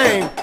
name.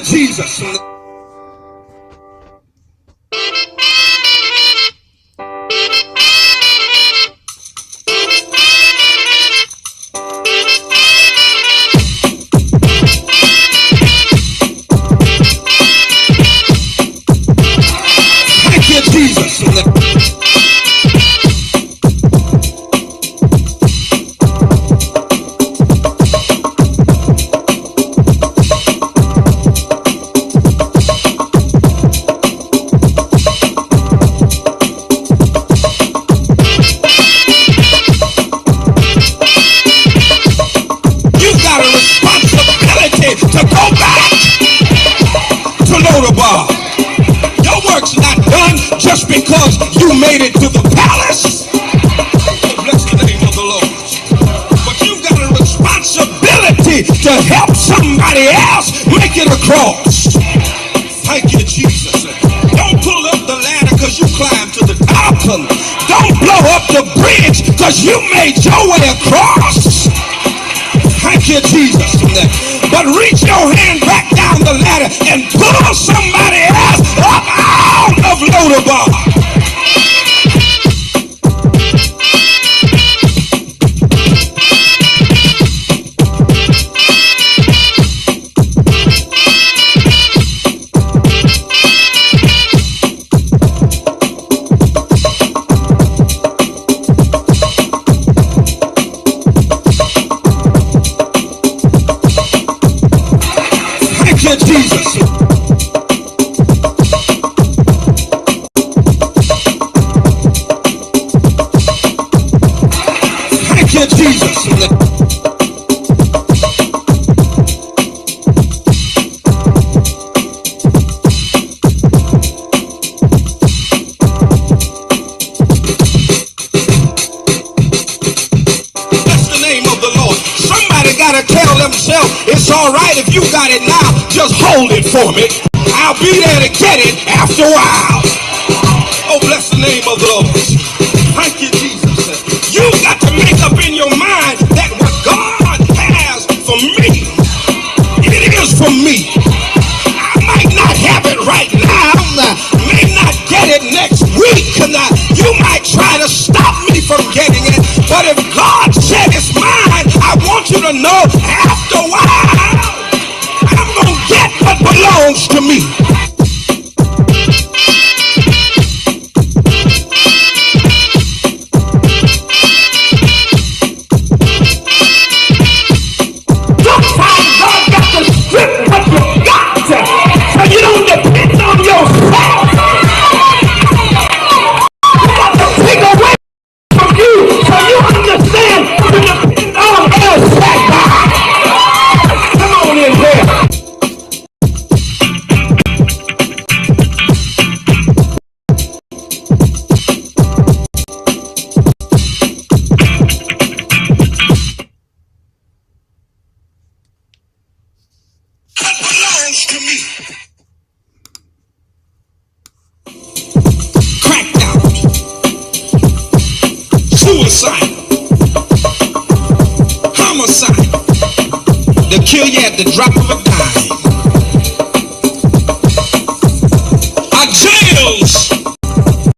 Jesus. Thank you, Jesus. Your work's not done just because you made it to the palace. Bless the name of the Lord. But you've got a responsibility to help somebody else make it across. Thank you, Jesus. Don't pull up the ladder because you climbed to the top. Don't blow up the bridge because you made your way across. Thank you, Jesus. But reach your hand back down the ladder and pull somebody else up out of Lodabar. Jesus. Thank you, Jesus. It's all right if you got it now, just hold it for me. I'll be there to get it after a while. Oh, bless the name of the Lord. Thank you, Jesus. You've got to to know after a while, I'm going to get what belongs to me. Sometimes God got to strip what you got so you don't depend on yourself. You got to take away from you so you understand to depend on El Shaddai. Come on in here. That belongs to me. Cracked out. Suicide. Homicide. They'll kill you at the drop of a dime. Our jails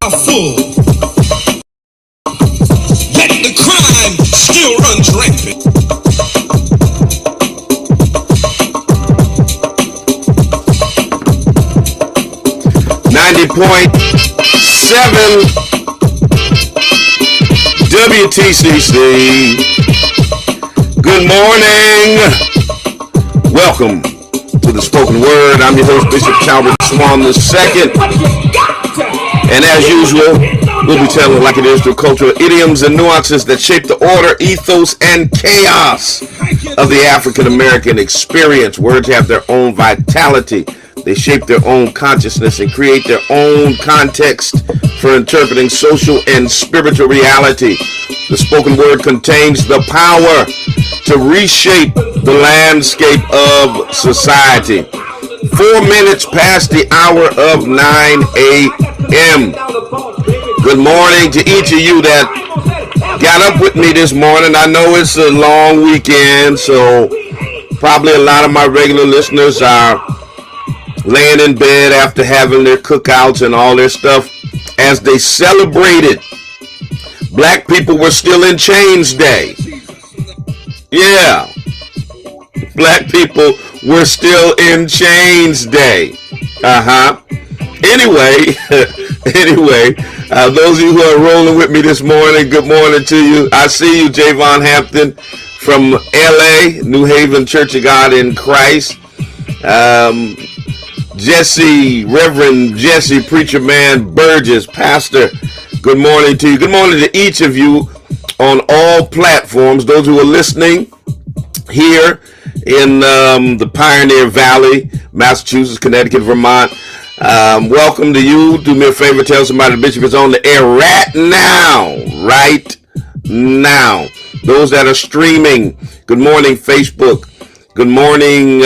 are full. Yet the crime still runs rampant. 90.7 WTCC. Good morning. Welcome to the Spoken Word. I'm your host, Bishop Talbert Swan II. And as usual, we'll be telling like it is through cultural idioms and nuances that shape the order, ethos, and chaos of the African American experience. Words have their own vitality. They shape their own consciousness and create their own context for interpreting social and spiritual reality. The spoken word contains the power to reshape the landscape of society. 4 minutes past the hour of 9 a.m. Good morning to each of you that got up with me this morning. I know it's a long weekend, so probably a lot of my regular listeners are laying in bed after having their cookouts and all their stuff as they celebrated Black People Were Still in Chains Day. Yeah, Black people were still in chains day. Anyway, those of you who are rolling with me this morning, good morning to you. I see you, Javon Hampton from LA, New Haven Church of God in Christ. Jesse, Reverend Jesse, Preacher Man Burgess, Pastor, good morning to you. Good morning to each of you on all platforms. Those who are listening here in the Pioneer Valley, Massachusetts, Connecticut, Vermont. Welcome to you. Do me a favor, tell somebody the Bishop is on the air right now. Those that are streaming, good morning, Facebook. Good morning,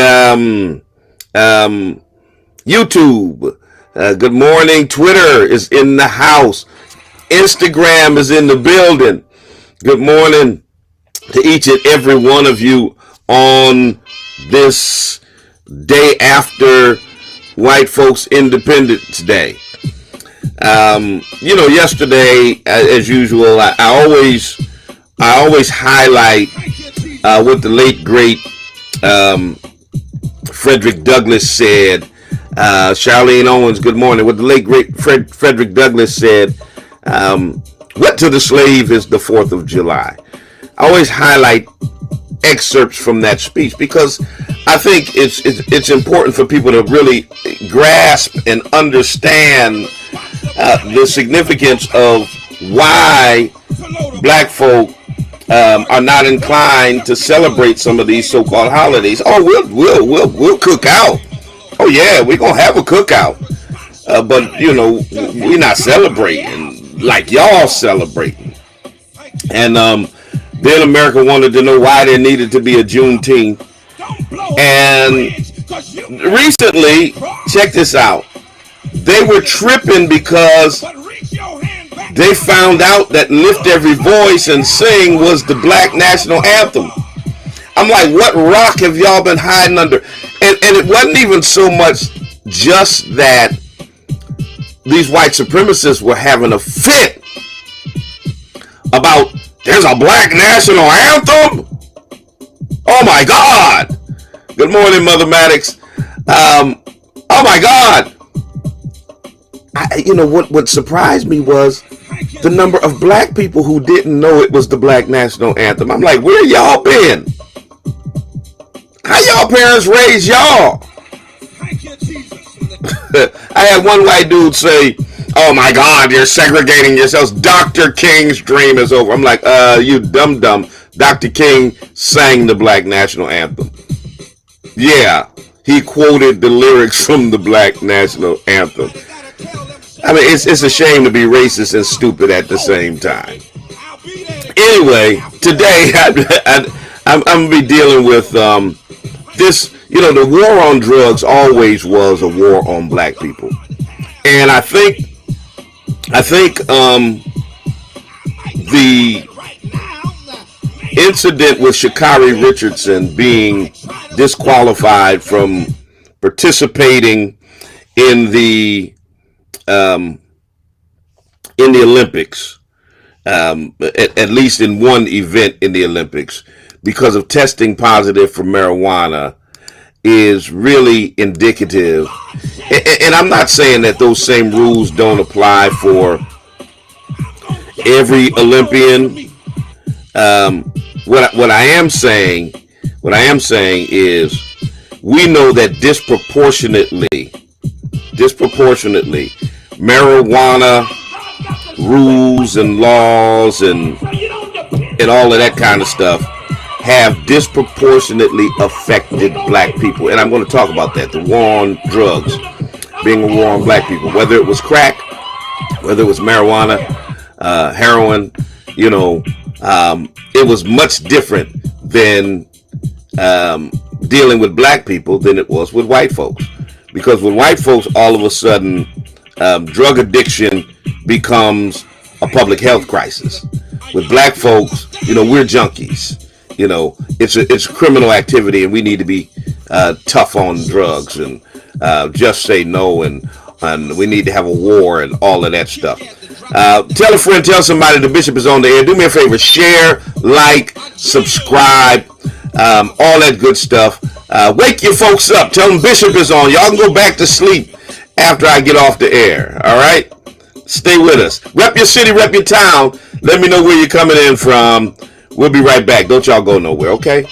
YouTube. Good morning, Twitter is in the house. Instagram is in the building. Good morning to each and every one of you on this day after White Folks Independence Day. Yesterday, as usual, I always highlight what the late great Frederick Douglass said. Charlene Owens, good morning. What the late great Frederick Douglass said. What to the slave is the 4th of July. I always highlight excerpts from that speech because I think it's important for people to really grasp and understand the significance of why Black folk are not inclined to celebrate some of these so-called holidays. Oh, we'll cook out. Oh yeah, we're gonna have a cookout. But we're not celebrating like y'all celebrating. And then America wanted to know why there needed to be a Juneteenth. And recently, check this out. They were tripping because they found out that Lift Every Voice and Sing was the Black National Anthem. I'm like, what rock have y'all been hiding under? And it wasn't even so much just that these white supremacists were having a fit about there's a Black National Anthem. Oh my God. Good morning, Mother Maddox. Oh my God. What surprised me was the number of black people who didn't know it was the Black National Anthem. I'm like, where y'all been? How y'all parents raised y'all? I had one white dude say, oh my God, you're segregating yourselves. Dr. King's dream is over. I'm like, you dumb. Dr. King sang the Black National Anthem. Yeah, he quoted the lyrics from the Black National Anthem. I mean, it's a shame to be racist and stupid at the same time. Anyway, today I'm going to be dealing with this. The war on drugs always was a war on black people. And I think the incident with Sha'Carri Richardson being disqualified from participating in the Olympics, at least in one event in the Olympics, because of testing positive for marijuana, is really indicative. And I'm not saying that those same rules don't apply for every Olympian. What I am saying is, we know that disproportionately, marijuana rules and laws and all of that kind of stuff have disproportionately affected black people. And I'm going to talk about that. The war on drugs being a war on black people, whether it was crack, whether it was marijuana, heroin, it was much different than dealing with black people than it was with white folks. Because with white folks, all of a sudden, drug addiction becomes a public health crisis. With black folks, we're junkies. It's criminal activity, and we need to be tough on drugs and just say no, and we need to have a war and all of that stuff. Tell a friend, tell somebody the Bishop is on the air. Do me a favor, share, like, subscribe, all that good stuff. Wake your folks up. Tell them Bishop is on. Y'all can go back to sleep after I get off the air. All right? Stay with us. Rep your city, rep your town. Let me know where you're coming in from. We'll be right back. Don't y'all go nowhere, okay?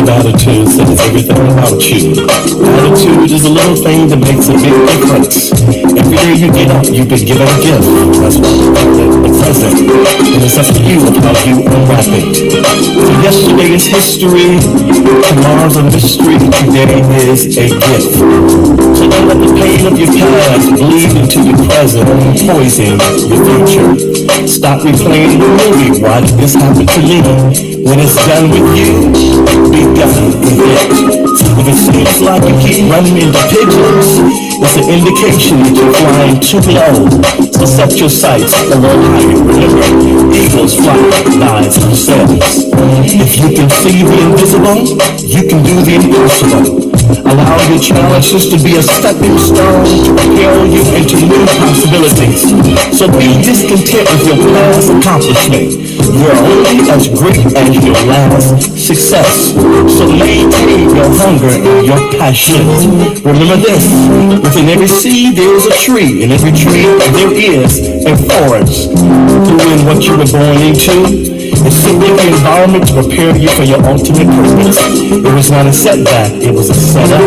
Attitude says everything about you. Attitude is a little thing that makes a big difference. Every day you get up, you've been given a gift. That's why we call it the present. And it's up to you how you unwrap it. So yesterday is history, tomorrow's a mystery, today is a gift. So don't let the pain of your past bleed into your present and poison your future. Stop replaying the movie, why did this happen to me? When it's done with you, be done with it. If it seems like you keep running into pigeons, it's an indication that you're flying too low. So set your sights a little higher. Remember, eagles fly by themselves. If you can see the invisible, you can do the impossible. Allow your challenges to be a stepping stone to propel you into new possibilities. So be discontent with your past accomplishment. You're only as great as your last success. So maintain your hunger and your passion. Remember this, within every seed there is a tree, and every tree there is a forest. Who and what you were born into is simply the environment to prepare you for your ultimate purpose. It was not a setback, it was a setup.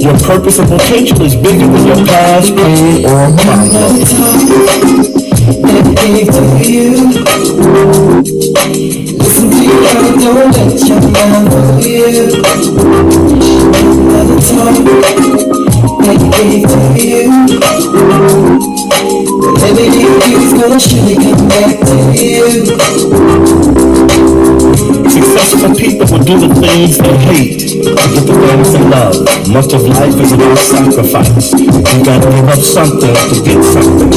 Your purpose and potential is bigger than your past, pain, or problem. Dedicated to you. Listen to your heart, don't let your mind fool you. Never talk. things they hate to get the things they love. Much of life is about sacrifice. You gotta give up something to get something.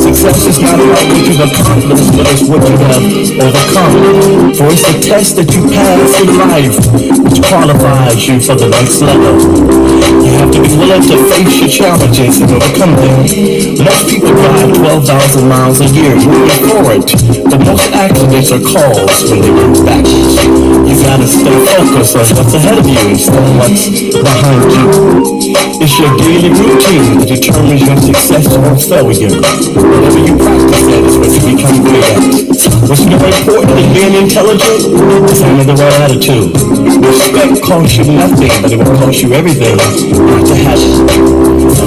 Success is not about what you've accomplished, but it's what you have overcome. For it's the test that you pass in life which qualifies you for the next level. You have to be willing to face your challenges and overcome them. Most people drive 12,000 miles a year moving forward, but most accidents are caused when they move backwards. You gotta stay focused on what's ahead of you instead of what's behind you. It's your daily routine that determines your success or failure. Whatever you practice at is what you become good at. What's more important than being intelligent is having the right attitude. Respect costs you nothing, but it will cost you everything not to have it.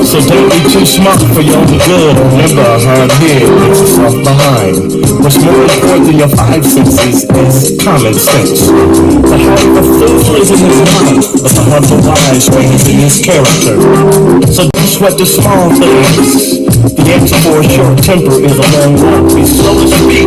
So don't be too smart for your own good. Remember, a hard head makes a soft behind. What's more important than your five senses is common sense. The heart of a fool is in his mouth, but the heart of a wise man is in his character. So don't sweat the small things. The answer for a short temper is a long walk. Be slow to speak,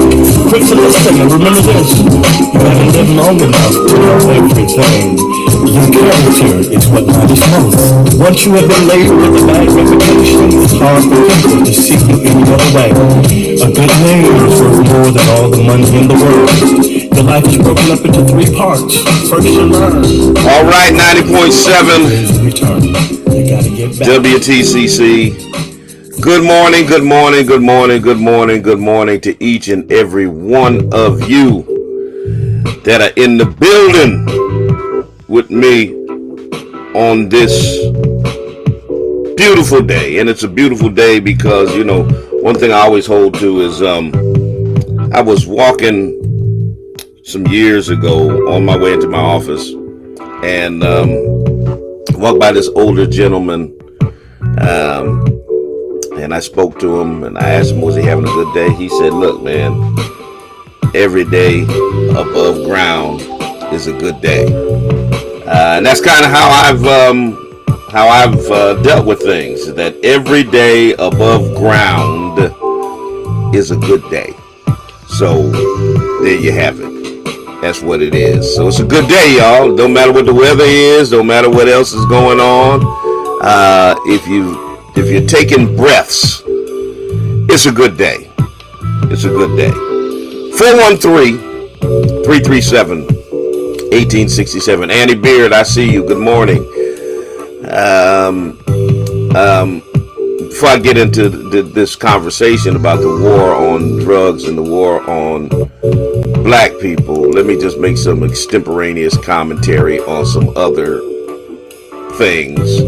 quick to listen, and remember this: you haven't lived long enough to know everything. Your character is what matters most. Once you have been labeled with a bad reputation, it's hard for people to see you any other way. A good name is worth more than all the money in the world. Your life is broken up into three parts. First you learn. All right, 90.7 You gotta get back. WTCC. Good morning, good morning, good morning, good morning, good morning to each and every one of you that are in the building with me on this beautiful day. And it's a beautiful day because, you know, one thing I always hold to is I was walking some years ago on my way into my office and walked by this older gentleman, and I spoke to him and I asked him, was he having a good day? He said, look, man, every day above ground is a good day. And that's kind of how I've dealt with things, that every day above ground is a good day. So there you have it. That's what it is. So it's a good day, y'all. Don't matter what the weather is, don't matter what else is going on. If you're taking breaths, it's a good day. It's a good day. 413-337-1867. Annie Beard, I see you. Good morning. Before I get into this conversation about the war on drugs and the war on black people, let me just make some extemporaneous commentary on some other things.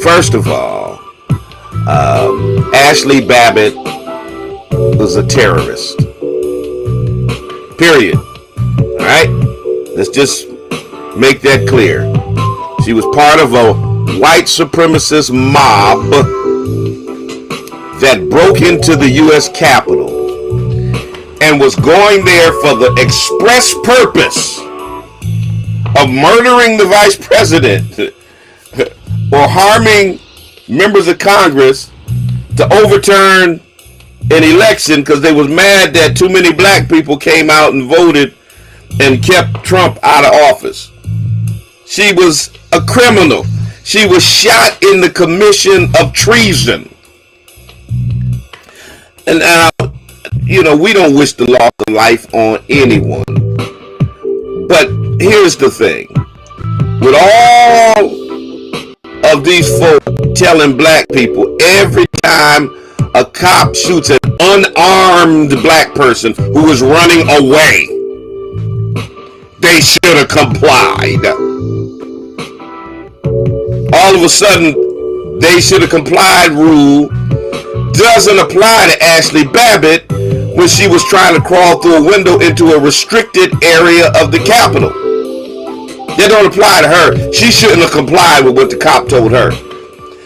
First of all, Ashley Babbitt was a terrorist. Period. All right? Let's just make that clear. She was part of a white supremacist mob that broke into the U.S. Capitol and was going there for the express purpose of murdering the vice president or harming members of Congress to overturn an election because they was mad that too many black people came out and voted and kept Trump out of office. She was a criminal. She was shot in the commission of treason. And you know, we don't wish the loss of life on anyone. But here's the thing. With all of these folk telling black people every time a cop shoots an unarmed black person who is running away, they should have complied. All of a sudden, they should have complied rule doesn't apply to Ashley Babbitt when she was trying to crawl through a window into a restricted area of the Capitol. That don't apply to her. She shouldn't have complied with what the cop told her.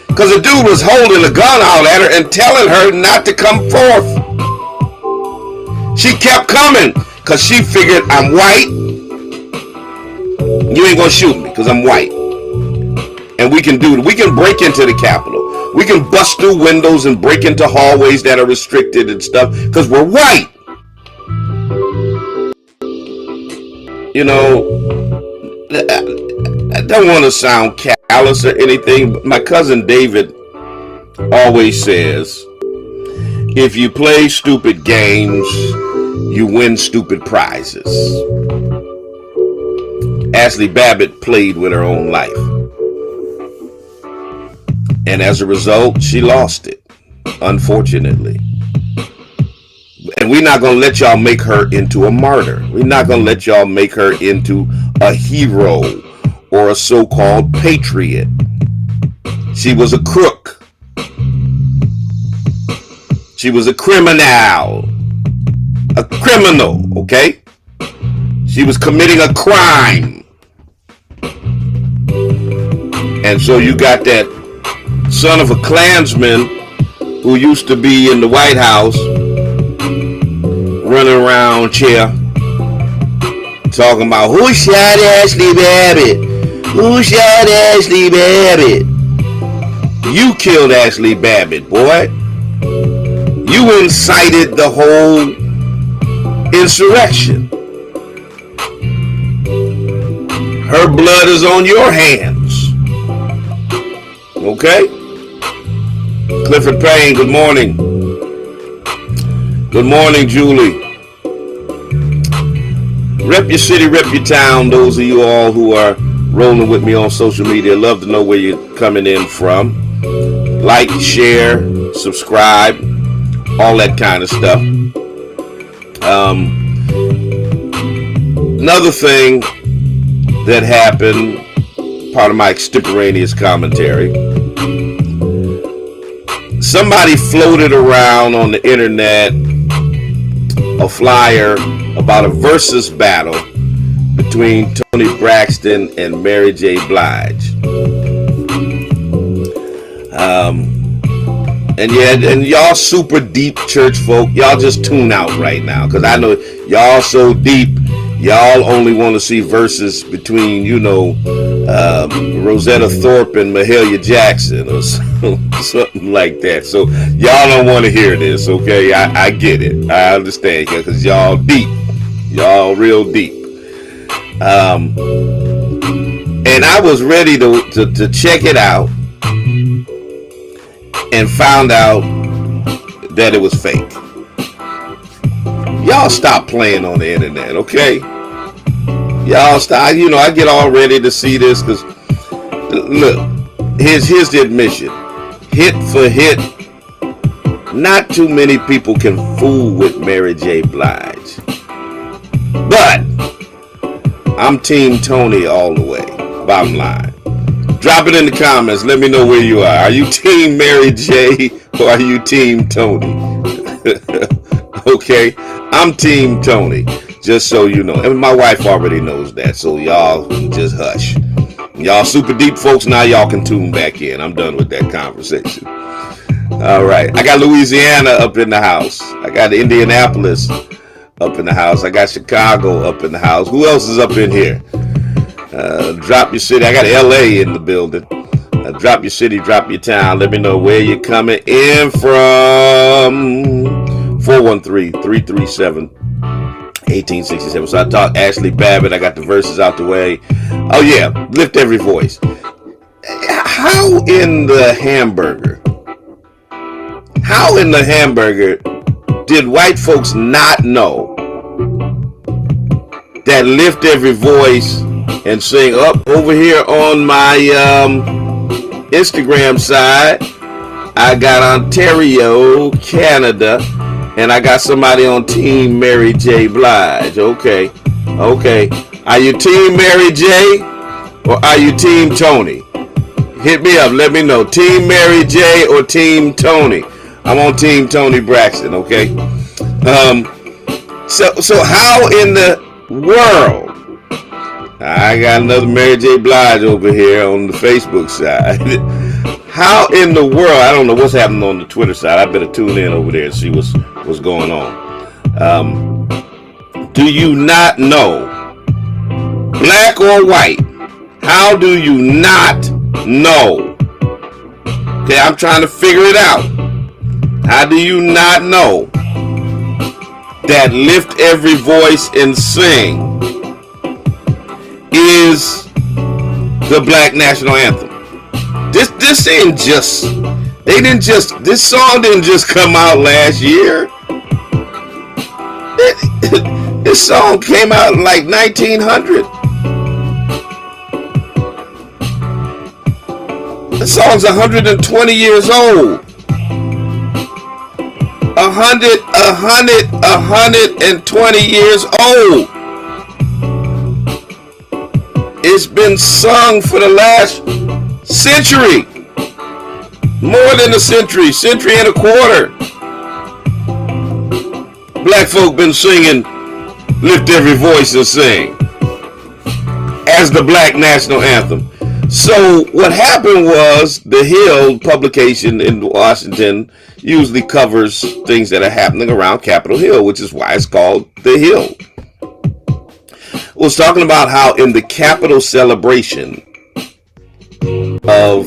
Because the dude was holding a gun out at her and telling her not to come forth. She kept coming because she figured, I'm white. You ain't going to shoot me because I'm white. And we can do it. We can break into the Capitol. We can bust through windows and break into hallways that are restricted and stuff because we're white. You know, I don't want to sound callous or anything, but my cousin David always says, if you play stupid games, you win stupid prizes. Ashley Babbitt played with her own life. And as a result, she lost it, unfortunately. And we're not going to let y'all make her into a martyr. We're not going to let y'all make her into a hero or a so-called patriot. She was a crook. She was a criminal. A criminal, okay? She was committing a crime. And so you got that son of a Klansman who used to be in the White House running around here talking about who shot Ashley Babbitt? Who shot Ashley Babbitt? You killed Ashley Babbitt, boy. You incited the whole insurrection. Her blood is on your hands. Okay? Clifford Payne, good morning. Good morning, Julie. Rep your city, rep your town. Those of you all who are rolling with me on social media, love to know where you're coming in from. Like, share, subscribe, all that kind of stuff. Another thing that happened, part of my extemporaneous commentary, somebody floated around on the internet a flyer about a versus battle between Toni Braxton and Mary J. Blige. And y'all super deep church folk, y'all just tune out right now, because I know y'all so deep, y'all only want to see verses between, Rosetta Thorpe and Mahalia Jackson or something like that. So y'all don't want to hear this, okay? I get it. I understand, because y'all deep. Y'all real deep. And I was ready to check it out and found out that it was fake. Y'all stop playing on the internet, okay? Y'all stop. I get all ready to see this because, look, here's the admission. Hit for hit, not too many people can fool with Mary J. Blige. But I'm Team Toni all the way, bottom line. Drop it in the comments. Let me know where you are. Are you Team Mary J. or are you Team Toni? Okay, I'm Team Toni, just so you know. And my wife already knows that, so y'all just hush. Y'all super deep folks, now y'all can tune back in. I'm done with that conversation. All right, I got Louisiana up in the house. I got Indianapolis up in the house. I got Chicago up in the house. Who else is up in here? Drop your city. I got LA in the building. Drop your city, drop your town. Let me know where you're coming in from. 413-337-1867. So I talked Ashley Babbitt. I got the verses out the way. Oh yeah, lift every voice. How in the hamburger did white folks not know that lift every voice and sing up over here on my Instagram side? I got Ontario, Canada, and I got somebody on Team Mary J. Blige. Okay. Are you Team Mary J. or are you Team Toni? Hit me up. Let me know. Team Mary J. or Team Toni? I'm on Team Toni Braxton. Okay. So how in the world? I got another Mary J. Blige over here on the Facebook side. How in the world? I don't know what's happening on the Twitter side. I better tune in over there and see what's going on. Do you not know, black or white? How do you not know? Okay, I'm trying to figure it out. How do you not know that lift every voice and sing is the Black National Anthem. This ain't just, this song didn't just come out last year. This song came out in like 1900. The song's 120 years old. 120 years old. It's been sung for the last century. More than a century and a quarter. Black folk been singing Lift Every Voice and Sing as the Black National Anthem. So what happened was the Hill publication in Washington usually covers things that are happening around Capitol Hill, which is why it's called the Hill. Was talking about how in the Capitol celebration of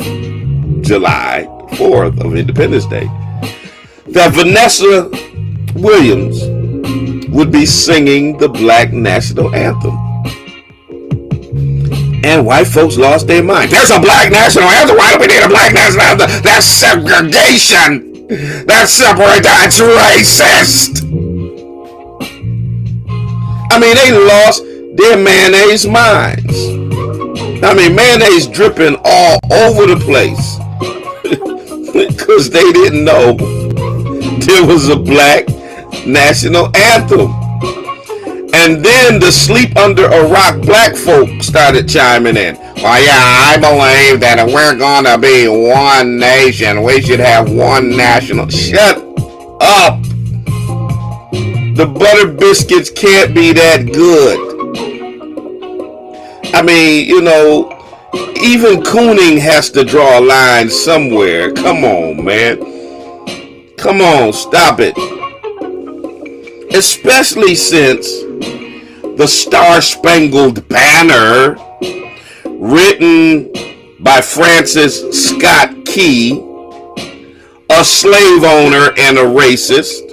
July 4th of Independence Day, that Vanessa Williams would be singing the Black National Anthem. And white folks lost their mind. There's a Black National Anthem. Why do we need a Black National Anthem? That's segregation. That's separate. That's racist. I mean, they lost their mayonnaise minds. I mean, mayonnaise dripping all over the place. Because they didn't know there was a Black National Anthem. And then the sleep under a rock black folk started chiming in. Well, yeah, I believe that if we're gonna be one nation, we should have one national. Shut up. The butter biscuits can't be that good. I mean, you know, even cooning has to draw a line somewhere. Come on, man. Come on, stop it. Especially since the Star-Spangled Banner, written by Francis Scott Key, a slave owner and a racist,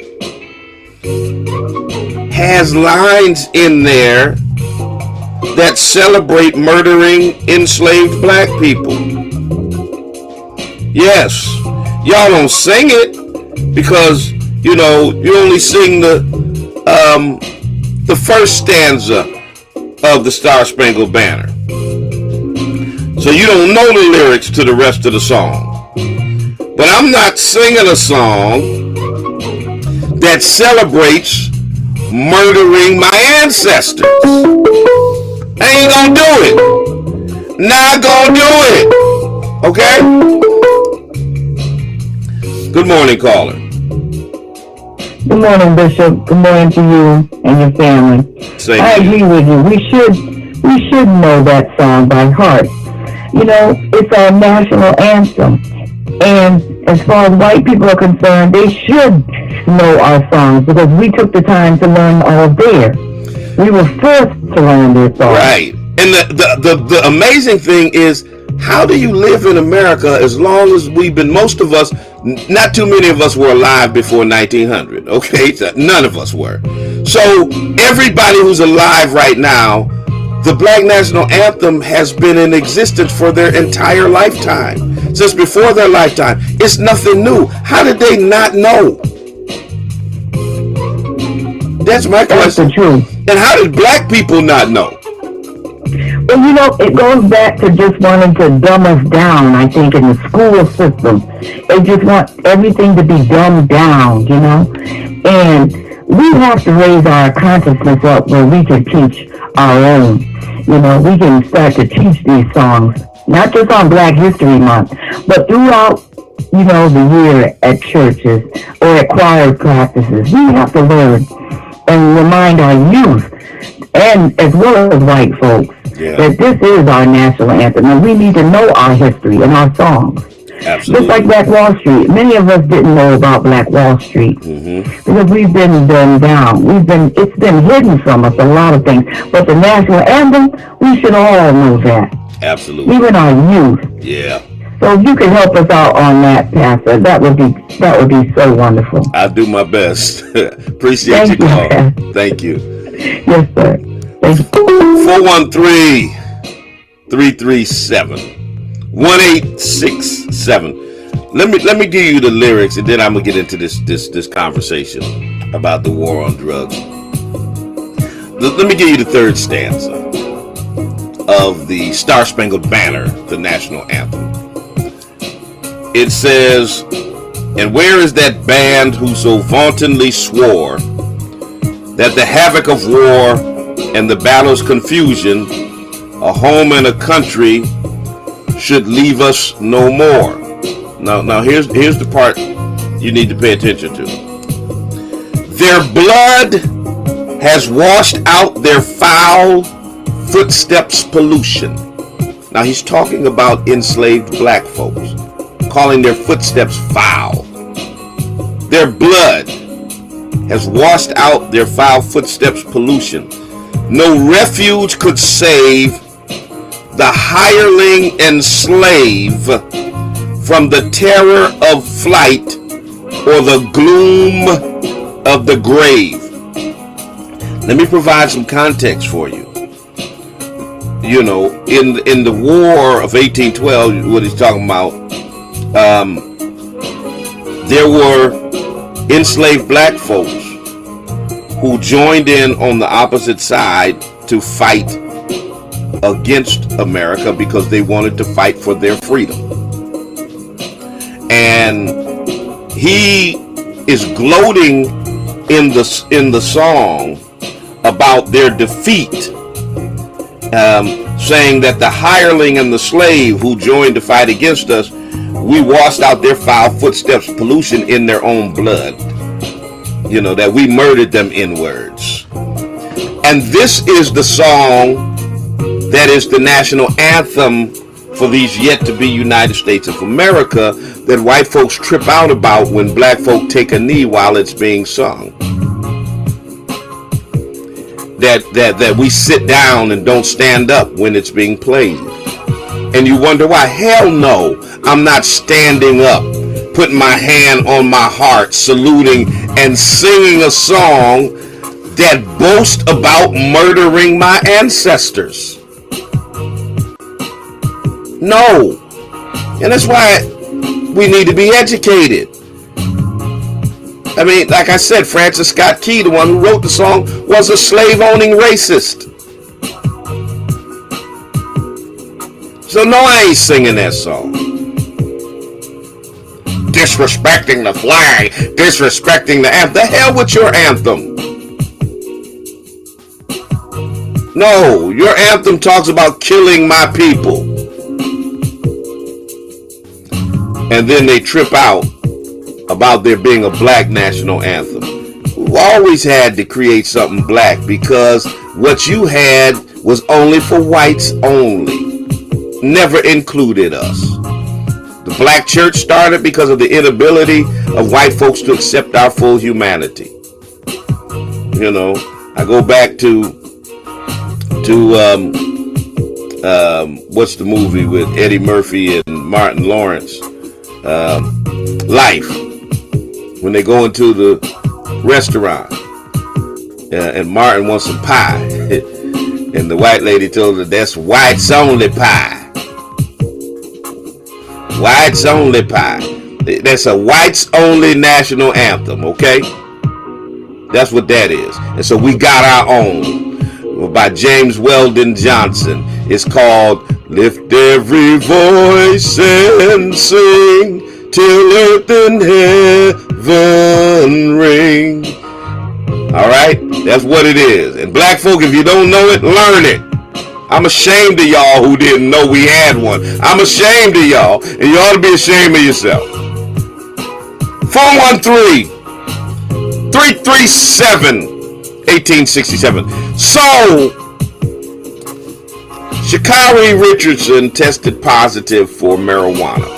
has lines in there that celebrate murdering enslaved black people. Yes, y'all don't sing it because, you know, you only sing the first stanza of the Star-Spangled Banner. So you don't know the lyrics to the rest of the song. But I'm not singing a song that celebrates murdering my ancestors. I ain't gonna do it. Not gonna do it. Okay? Good morning, caller. Good morning, Bishop. Good morning to you and your family. I agree with you. We should know that song by heart. You know, it's our national anthem. And as far as white people are concerned, they should know our songs because we took the time to learn all of theirs. We were forced to learn their songs. Right. And the amazing thing is, how do you live in America as long as we've been, most of us, not too many of us were alive before 1900, okay? None of us were. So everybody who's alive right now, the Black National Anthem has been in existence for their entire lifetime. Since before their lifetime. It's nothing new. How did they not know? That's my question. That's the truth. And how did black people not know? Well, you know, it goes back to just wanting to dumb us down, I think, in the school system. They just want everything to be dumbed down, you know? And we have to raise our consciousness up where we can teach our own. You know, we can start to teach these songs, not just on Black History Month, but throughout, you know, the year at churches or at choir practices. We have to learn and remind our youth, and as well as white folks, that this is our national anthem, and we need to know our history and our songs. Absolutely. Just like Black Wall Street. Many of us didn't know about Black Wall Street because we've been dumbed down. It's been hidden from us, a lot of things. But the national anthem, we should all know that. Absolutely. Even our youth. Yeah. So if you could help us out on that, Pastor, that would be so wonderful. I'll do my best. Appreciate your call. Thank you. Yes, sir. Thank you. 413 1867. Let me give you the lyrics, and then I'm gonna get into this conversation about the war on drugs. Let me give you the third stanza of the Star Spangled Banner, the national anthem. It says, "And where is that band who so vauntingly swore that the havoc of war and the battle's confusion, a home and a country, should leave us no more?" Now here's the part you need to pay attention to. "Their blood has washed out their foul footsteps pollution." Now he's talking about enslaved black folks, calling their footsteps foul. Their blood has washed out their foul footsteps pollution. No refuge could save the hireling and slave from the terror of flight or the gloom of the grave. Let me provide some context for you. You know, in the War of 1812, what he's talking about, there were enslaved black folks who joined in on the opposite side to fight against America because they wanted to fight for their freedom. And he is gloating in the song about their defeat, saying that the hireling and the slave who joined to fight against us, we washed out their foul footsteps pollution in their own blood. You know, that we murdered them in words. And this is the song that is the national anthem for these yet to be United States of America that white folks trip out about when black folk take a knee while it's being sung. That we sit down and don't stand up when it's being played. And you wonder why. Hell no, I'm not standing up, putting my hand on my heart, saluting and singing a song that boasts about murdering my ancestors. No. And that's why we need to be educated. I mean, like I said, Francis Scott Key, the one who wrote the song, was a slave-owning racist. So no, I ain't singing that song. Disrespecting the flag, disrespecting the anthem. The hell with your anthem. No, your anthem talks about killing my people. And then they trip out about there being a black national anthem. We always had to create something black because what you had was only for whites only. Never included us. The black church started because of the inability of white folks to accept our full humanity. You know, I go back to what's the movie with Eddie Murphy and Martin Lawrence? Life. When they go into the restaurant and Martin wants some pie and the white lady told her that's whites only pie. Whites only pie. That's a whites only national anthem, okay? That's what that is. And so we got our own by James Weldon Johnson. It's called Lift Every Voice and Sing Till Earth and Heaven Ring. Alright? That's what it is. And black folk, if you don't know it, learn it. I'm ashamed of y'all who didn't know we had one. I'm ashamed of y'all, and you ought to be ashamed of yourself. 413-337-1867. So, Sha'Carri Richardson tested positive for marijuana.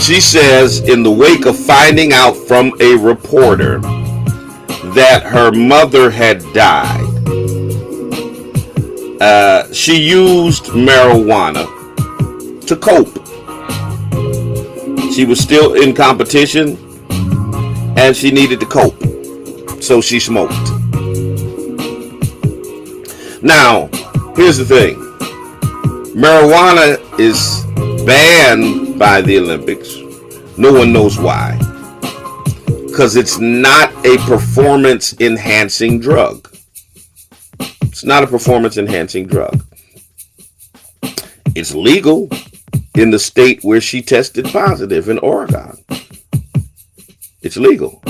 She says in the wake of finding out from a reporter that her mother had died, she used marijuana to cope. She was still in competition and she needed to cope, so she smoked. Now, Here's the thing. Marijuana is banned by the Olympics. No one knows why. Because it's not a performance enhancing drug. It's not a performance enhancing drug. It's legal in the state where she tested positive in Oregon. It's legal.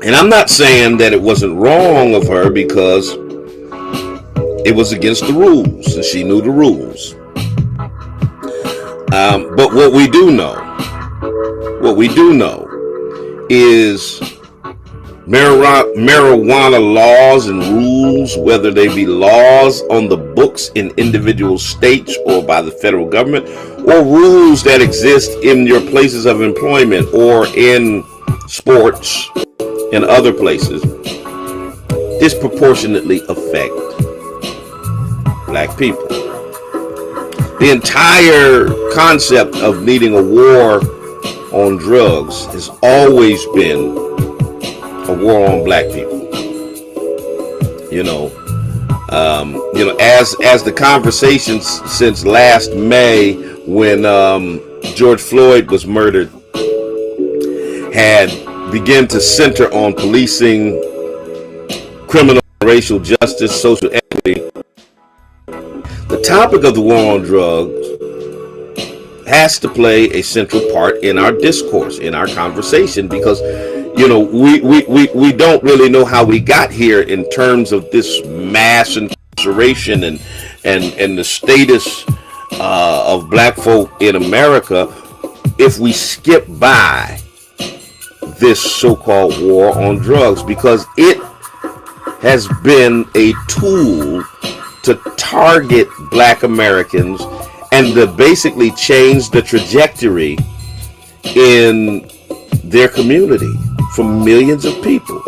And I'm not saying that it wasn't wrong of her because it was against the rules and she knew the rules. But what we do know is marijuana laws and rules, whether they be laws on the books in individual states or by the federal government, or rules that exist in your places of employment or in sports and other places, disproportionately affect black people. The entire concept of needing a war on drugs has always been a war on black people. As the conversations since last May, when George Floyd was murdered, had begun to center on policing, criminal and racial justice, social equity, the topic of the war on drugs has to play a central part in our discourse, in our conversation, because we don't really know how we got here in terms of this mass incarceration and the status of black folk in America if we skip by this so-called war on drugs, because it has been a tool to target black Americans and to basically change the trajectory in their community for millions of people.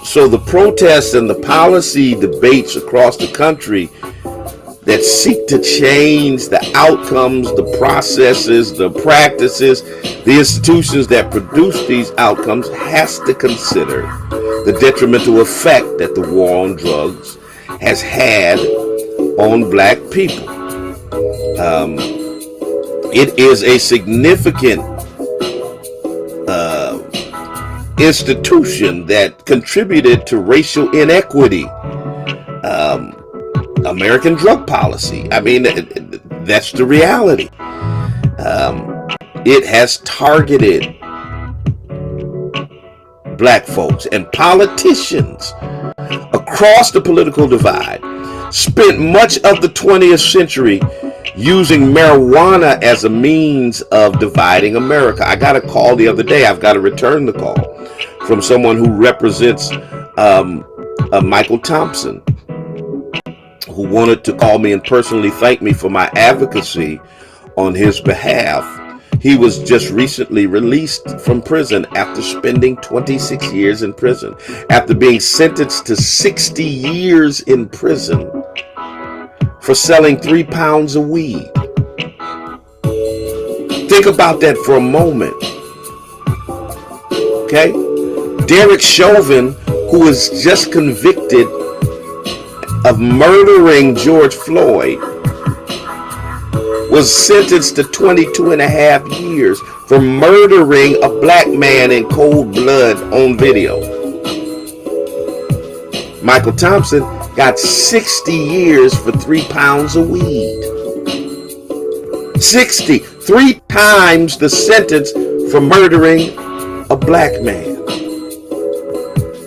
So the protests and the policy debates across the country that seek to change the outcomes, the processes, the practices, the institutions that produce these outcomes has to consider the detrimental effect that the war on drugs has had on black people. It is a significant institution that contributed to racial inequity. American drug policy. I mean, that's the reality. It has targeted black folks, and politicians across the political divide spent much of the 20th century using marijuana as a means of dividing America. I got a call the other day. I've got to return the call from someone who represents Michael Thompson, who wanted to call me and personally thank me for my advocacy on his behalf. He was just recently released from prison after spending 26 years in prison, after being sentenced to 60 years in prison for selling 3 pounds of weed. Think about that for a moment. Okay? Derek Chauvin, who was just convicted of murdering George Floyd, was sentenced to 22 and a half years for murdering a black man in cold blood on video. Michael Thompson got 60 years for 3 pounds of weed. 60, 3 times the sentence for murdering a black man.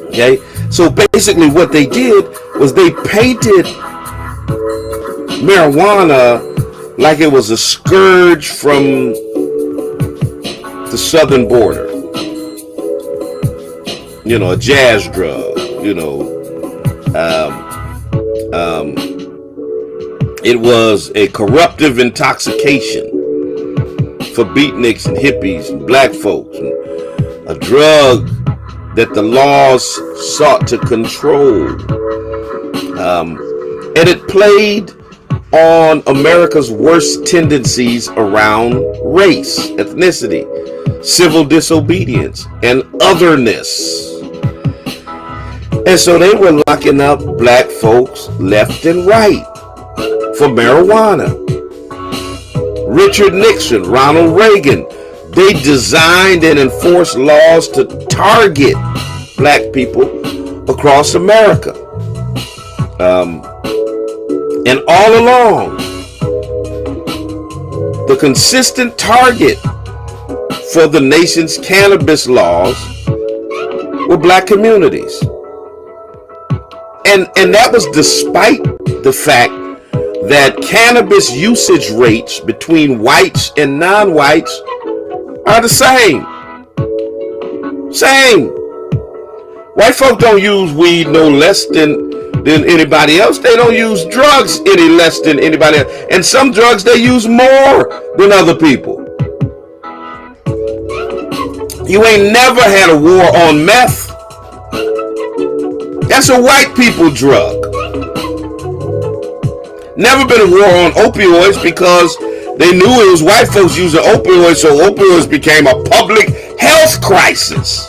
Okay? So basically what they did was they painted marijuana like it was a scourge from the southern border. A jazz drug, it was a corruptive intoxication for beatniks and hippies and black folks, and a drug that the laws sought to control. And it played on America's worst tendencies around race, ethnicity, civil disobedience, and otherness. And so they were locking up black folks left and right for marijuana. Richard Nixon, Ronald Reagan, they designed and enforced laws to target black people across America. And all along, the consistent target for the nation's cannabis laws were black communities. And that was despite the fact that cannabis usage rates between whites and non-whites are the same. Same. White folk don't use weed no less than anybody else. They don't use drugs any less than anybody else. And some drugs they use more than other people. You ain't never had a war on meth. That's a white people drug. Never been a war on opioids because they knew it was white folks using opioids, so opioids became a public health crisis.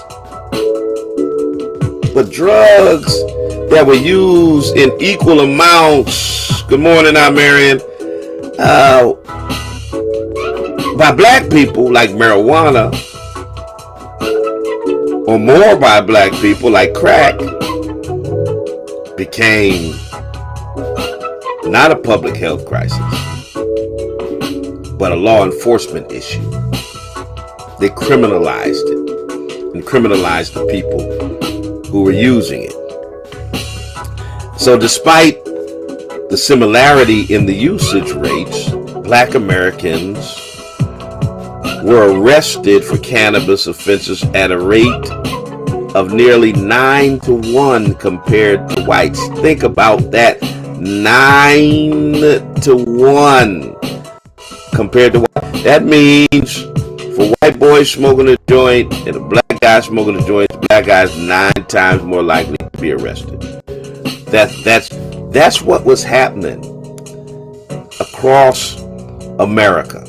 But drugs that were used in equal amounts, good morning, I'm Marion, by black people like marijuana, or more by black people like crack, became not a public health crisis, but a law enforcement issue. They criminalized it and criminalized the people who were using it. So despite the similarity in the usage rates, black Americans were arrested for cannabis offenses at a rate of nearly 9 to 1 compared to whites. Think about that. 9 to 1 compared to white. That means for white boys smoking a joint and a black guy smoking a joint, the black guy's 9 times more likely to be arrested. That's what was happening across America.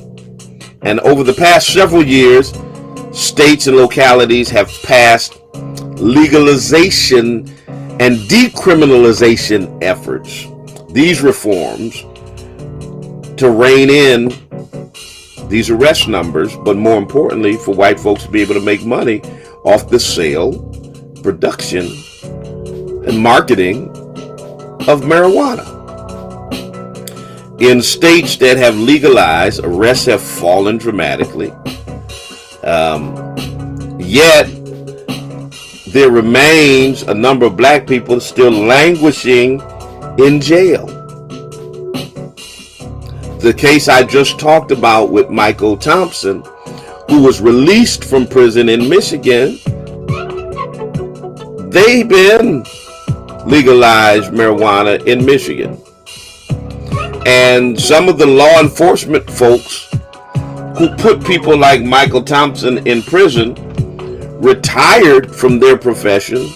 And over the past several years, states and localities have passed legalization and decriminalization efforts. These reforms to rein in these arrest numbers, but more importantly, for white folks to be able to make money off the sale, production, and marketing of marijuana. In states that have legalized, arrests have fallen dramatically. Yet, there remains a number of black people still languishing in jail. The case I just talked about with Michael Thompson, who was released from prison in Michigan, they've been legalized marijuana in Michigan. And some of the law enforcement folks who put people like Michael Thompson in prison retired from their profession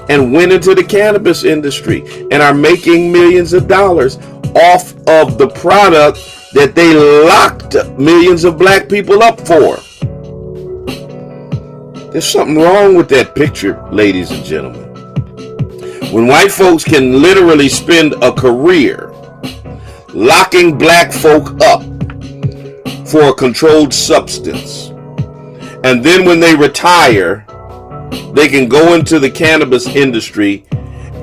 and went into the cannabis industry and are making millions of dollars off of the product that they locked millions of black people up for. There's something wrong with that picture, ladies and gentlemen. When white folks can literally spend a career locking black folk up for a controlled substance, and then when they retire, they can go into the cannabis industry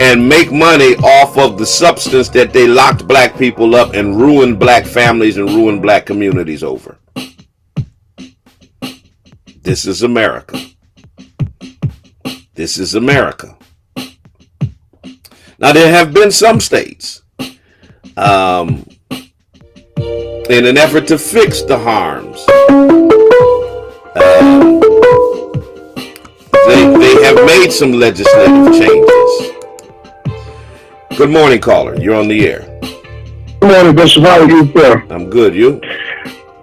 and make money off of the substance that they locked black people up and ruined black families and ruined black communities over. This is America. This is America. Now, there have been some states in an effort to fix the harms. They have made some legislative changes. Good morning, caller. You're on the air. Good morning, Bishop. How are you, sir? I'm good. You?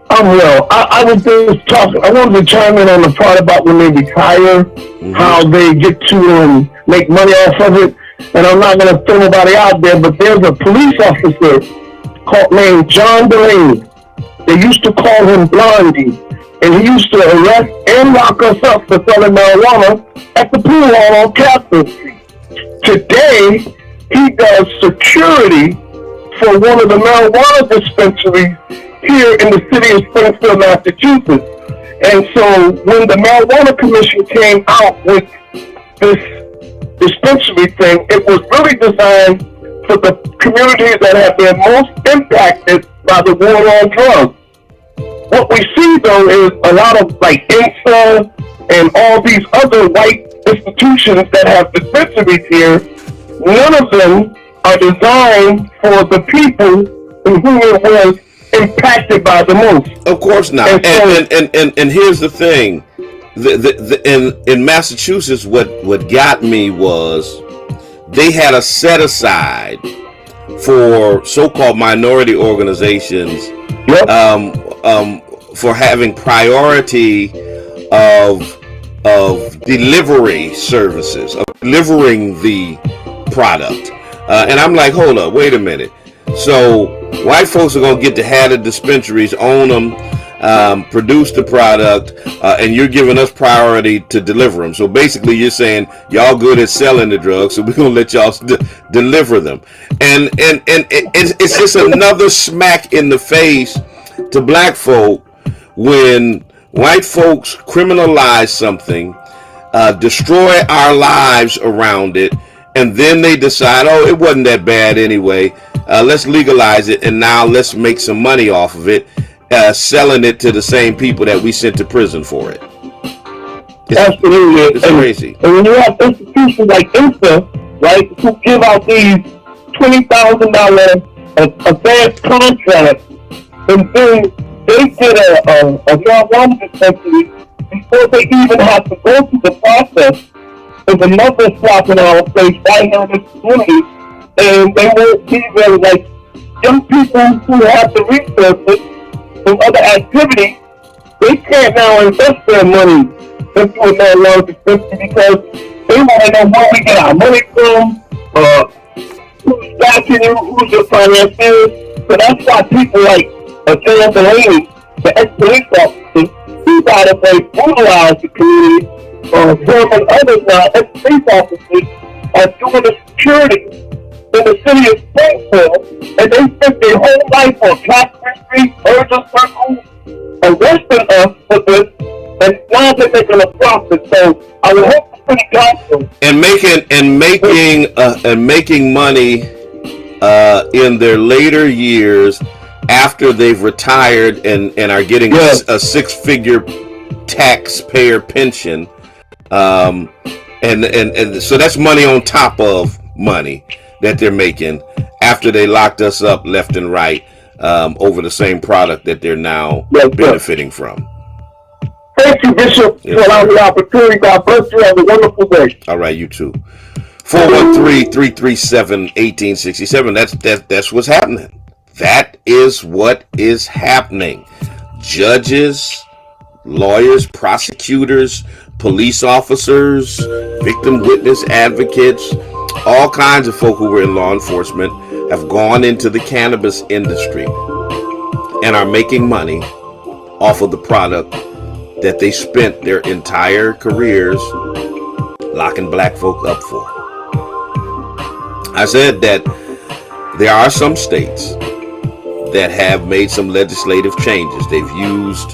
I'm well. I was just talking. I wanted to chime in on the part about when they retire, how they get to make money off of it. And I'm not going to throw nobody out there, but there's a police officer named John Delaney. They used to call him Blondie. And he used to arrest and lock us up for selling marijuana at the pool hall on Capitol Street. Today, he does security for one of the marijuana dispensaries here in the city of Springfield, Massachusetts. And so when the Marijuana Commission came out with this dispensary thing, it was really designed for the communities that have been most impacted by the war on drugs. What we see, though, is a lot of like INSA and all these other white institutions that have dispensaries here. None of them are designed for the people who it was impacted by the most. Of course not. And here's the thing. In Massachusetts, what got me was they had a set aside for so-called minority organizations. Yep. For having priority of delivery services, of delivering the product. And I'm like, hold up, wait a minute. So white folks are going to get to have the dispensaries, own them, produce the product, and you're giving us priority to deliver them. So basically you're saying y'all good at selling the drugs, so we're going to let y'all deliver them. And it's just another smack in the face to black folk when white folks criminalize something, destroy our lives around it, and then they decide, oh, it wasn't that bad anyway. Let's legalize it, and now let's make some money off of it, selling it to the same people that we sent to prison for it. Absolutely. It's crazy. And when you have institutions like INSA, right, who give out these $20,000 advance contracts, and then they did a marijuana dispensary before they even have to go through the process. There's another shop in our place right here in this community, and they won't even, like, young people who have the resources from other activities, they can't now invest their money into a marijuana dispensary because they want to know where we get our money from, who's backing you, who's your financiers. So that's why people like General Delaney, the ex-police officers, he got to brutalize the community. Him and others now, ex-police officers, are doing the security in the city of Springfield, and they spent their whole life on Catherine Street, Urgent Circle, arresting us for this, and now they're making a profit. So I would hope the city council and making money in their later years after they've retired and are getting a six-figure taxpayer pension, and so that's money on top of money that they're making after they locked us up left and right over the same product that they're now benefiting from. Thank you, Bishop, for allowing the opportunity. God bless you. Have a wonderful day. All right, you too. 413-337-1867. That's what's happening. That is what is happening. Judges, lawyers, prosecutors, police officers, victim witness advocates, all kinds of folk who were in law enforcement have gone into the cannabis industry and are making money off of the product that they spent their entire careers locking black folk up for. I said that there are some states that have made some legislative changes. They've used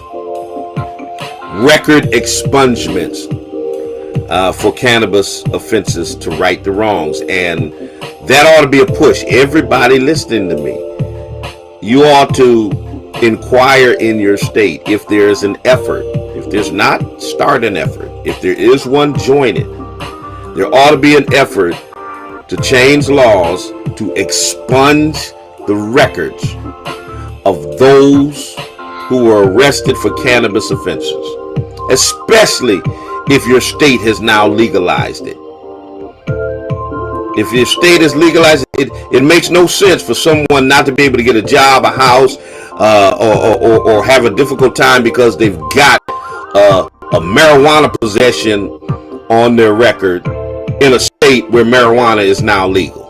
record expungements for cannabis offenses to right the wrongs, and that ought to be a push. Everybody listening to me, you ought to inquire in your state if there is an effort. If there's not, start an effort. If there is one, join it. There ought to be an effort to change laws to expunge the records of those who were arrested for cannabis offenses, especially if your state has now legalized it. If your state has legalized it, it makes no sense for someone not to be able to get a job, a house, or have a difficult time because they've got a marijuana possession on their record in a state where marijuana is now legal.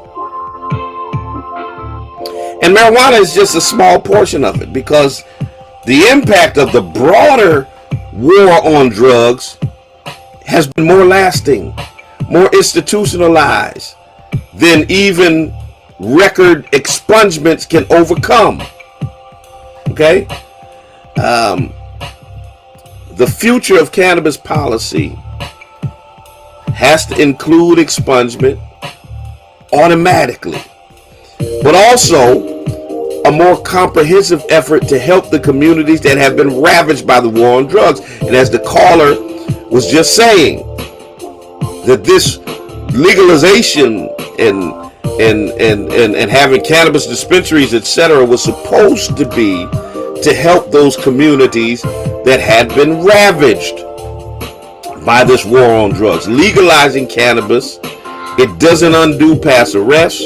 And marijuana is just a small portion of it, because the impact of the broader war on drugs has been more lasting, more institutionalized than even record expungements can overcome. Okay? The future of cannabis policy has to include expungement automatically, but also a more comprehensive effort to help the communities that have been ravaged by the war on drugs. And as the caller was just saying, that this legalization and having cannabis dispensaries, etc., was supposed to be to help those communities that had been ravaged by this war on drugs. Legalizing cannabis, it doesn't undo past arrests.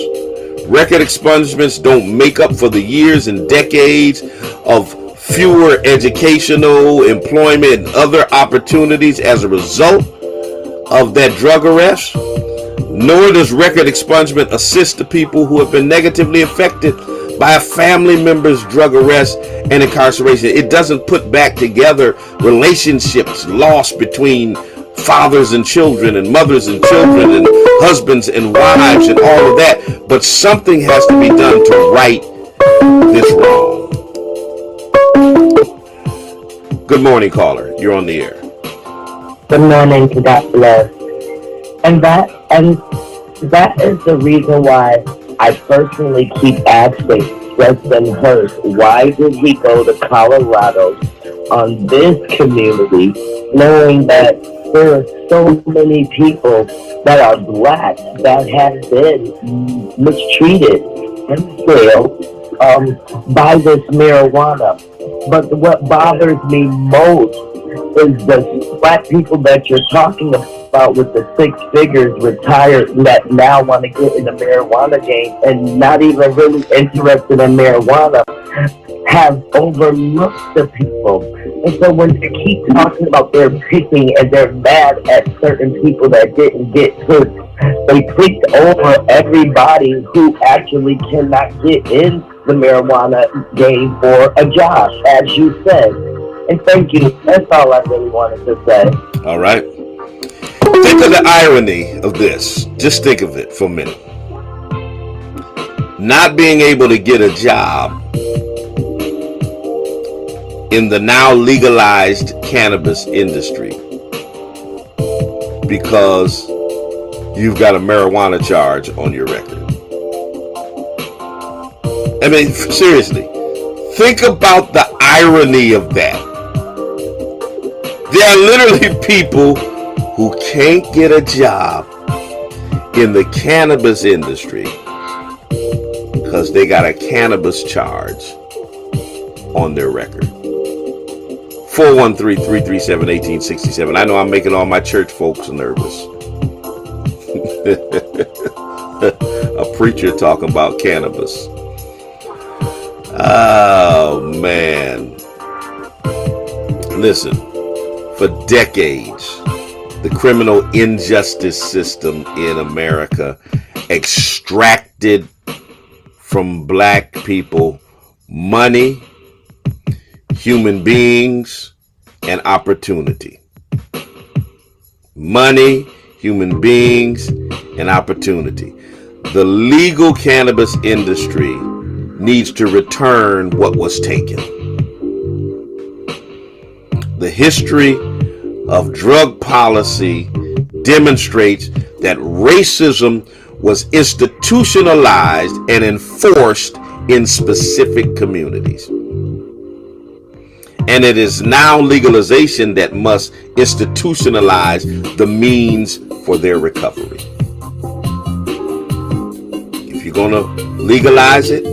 Record expungements don't make up for the years and decades of fewer educational, employment, and other opportunities as a result of that drug arrest. Nor does record expungement assist the people who have been negatively affected by a family member's drug arrest and incarceration. It doesn't put back together relationships lost between fathers and children and mothers and children and husbands and wives and all of that. But something has to be done to right this wrong. Good morning, caller. You're on the air. Good morning to God bless. And that is the reason why I personally keep asking President Hearst, why did he go to Colorado on this community, knowing that there are so many people that are black that have been mistreated and failed by this marijuana. But what bothers me most is the black people that you're talking about with the 6 figures retired that now want to get in the marijuana game and not even really interested in marijuana have overlooked the people. And so when they keep talking about their picking and they're mad at certain people that didn't get picked, they picked over everybody who actually cannot get in the marijuana game for a job, as you said. And thank you. That's all I really wanted to say. All right. Think of the irony of this. Just think of it for a minute. Not being able to get a job in the now legalized cannabis industry because you've got a marijuana charge on your record. I mean, seriously, think about the irony of that. There are literally people who can't get a job in the cannabis industry because they got a cannabis charge on their record. 413-337-1867. I know I'm making all my church folks nervous. A preacher talking about cannabis. Oh, man. Listen, for decades, the criminal injustice system in America extracted from black people money, human beings, and opportunity. Money, human beings, and opportunity. The legal cannabis industry needs to return what was taken. The history of drug policy demonstrates that racism was institutionalized and enforced in specific communities. And it is now legalization that must institutionalize the means for their recovery. If you're going to legalize it,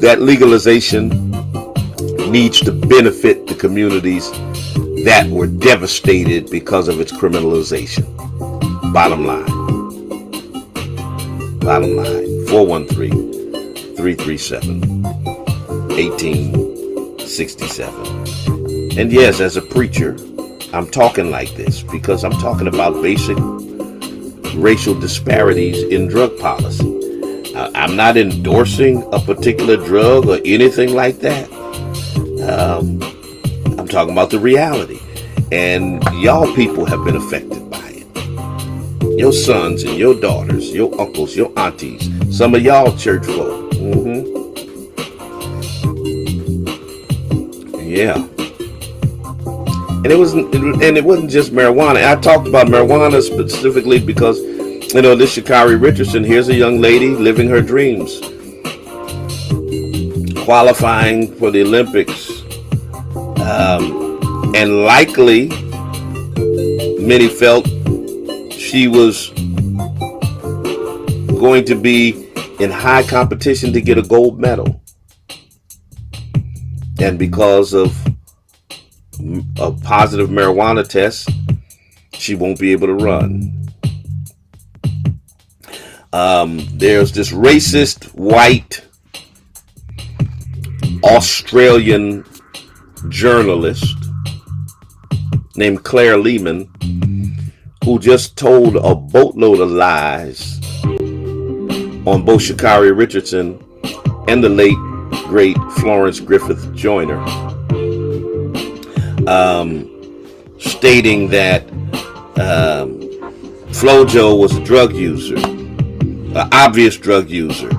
that legalization needs to benefit the communities that were devastated because of its criminalization. Bottom line. 413-337-1867. And yes, as a preacher, I'm talking like this because I'm talking about basic racial disparities in drug policy. I'm not endorsing a particular drug or anything like that. I'm talking about the reality. And y'all people have been affected by it. your sons and your daughters, your uncles, your aunties, some of y'all church folk. Yeah. And it wasn't just marijuana. I talked about marijuana specifically because, this Sha'Carri Richardson, here's a young lady living her dreams, qualifying for the Olympics, and likely many felt she was going to be in high competition to get a gold medal. And because of a positive marijuana test, she won't be able to run. There's this racist white Australian journalist named Claire Lehman, who just told a boatload of lies on both Sha'Carri Richardson and the late great Florence Griffith Joyner, stating that Flojo was a drug user, an obvious drug user,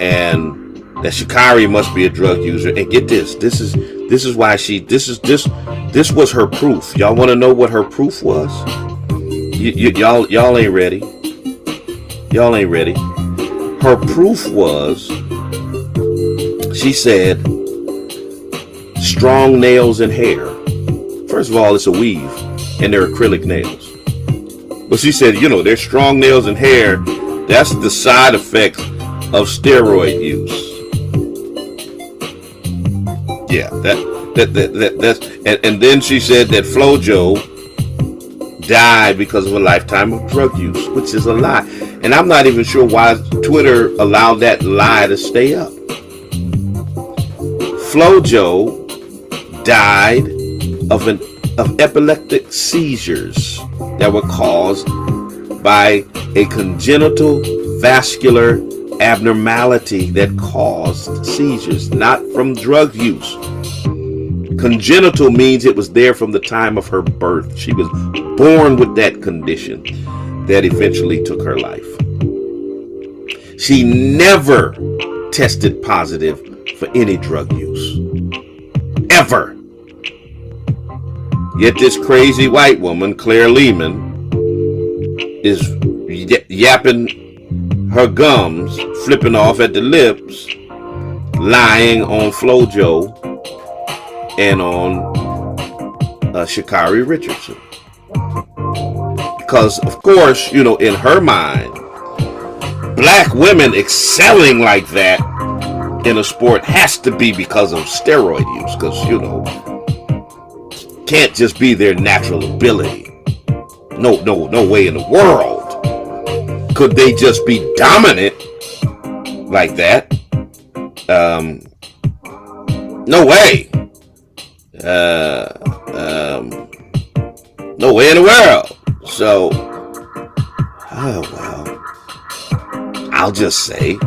and that Sha'Carri must be a drug user. And get this, this is why this was her proof. Y'all want to know what her proof was? Y'all ain't ready. Y'all ain't ready. Her proof was, she said, strong nails and hair. First of all, it's a weave and they're acrylic nails. But she said, they're strong nails and hair. That's the side effect of steroid use. Yeah, that's and then she said that Flojo died because of a lifetime of drug use, which is a lie. And I'm not even sure why Twitter allowed that lie to stay up. Flojo died of epileptic seizures that were caused by a congenital vascular abnormality that caused seizures, not from drug use. Congenital means it was there from the time of her birth. She was born with that condition that eventually took her life. She never tested positive for any drug use. Ever. Yet this crazy white woman, Claire Lehman, is yapping her gums, flipping off at the lips, lying on Flojo and on Sha'Carri Richardson. Because, of course, in her mind, black women excelling like that in a sport has to be because of steroid use. Because, can't just be their natural ability. No way in the world could they just be dominant like that. No way. No way in the world. So, I'll just say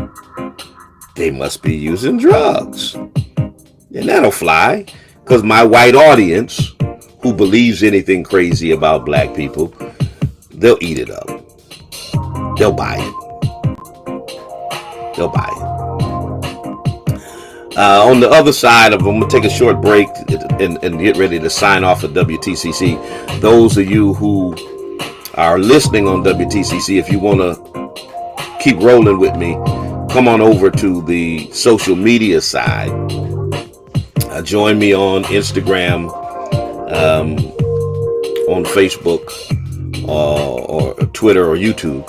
they must be using drugs. And that'll fly, because my white audience, who believes anything crazy about black people, they'll eat it up. They'll buy it. They'll buy it. On the other side of them, I'm going to take a short break and get ready to sign off at WTCC. Those of you who are listening on WTCC, if you want to keep rolling with me, come on over to the social media side. Join me on Instagram, on Facebook, or Twitter or YouTube.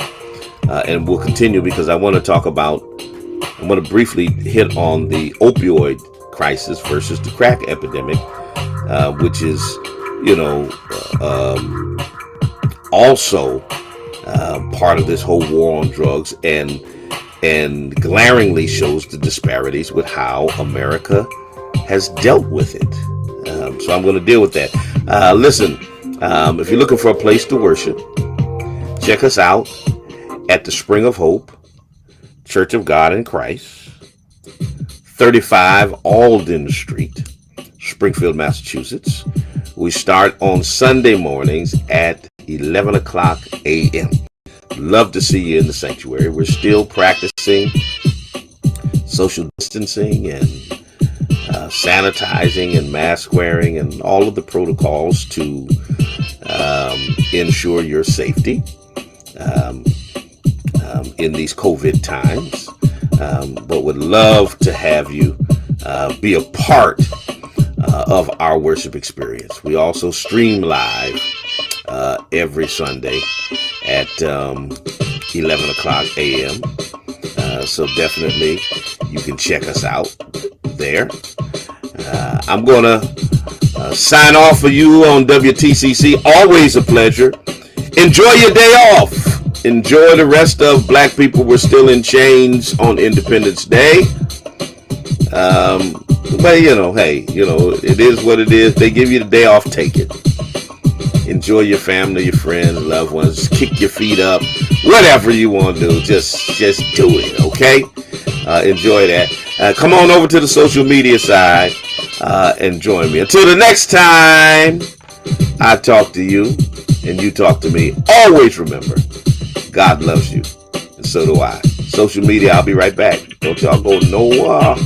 And we'll continue, because I'm going to briefly hit on the opioid crisis versus the crack epidemic, which is, also part of this whole war on drugs, and glaringly shows the disparities with how America has dealt with it. So I'm going to deal with that. Listen, if you're looking for a place to worship, check us out at the Spring of Hope Church of God in Christ, 35 Alden Street, Springfield, Massachusetts. We start on Sunday mornings at 11 o'clock a.m. Love to see you in the sanctuary. We're still practicing social distancing and sanitizing and mask wearing and all of the protocols to ensure your safety in these COVID times. But would love to have you be a part of our worship experience. We also stream live every Sunday at 11 o'clock a.m. So definitely you can check us out there. I'm going to sign off for you on WTCC. Always a pleasure. Enjoy your day off. Enjoy the rest of Black People Were Still in Chains on Independence Day. But, hey, it is what it is. They give you the day off, take it. Enjoy your family, your friends, loved ones. Kick your feet up. Whatever you want to do, just do it, okay? Enjoy that. Come on over to the social media side and join me. Until the next time I talk to you and you talk to me, always remember, God loves you, and so do I. Social media, I'll be right back. Don't y'all go nowhere.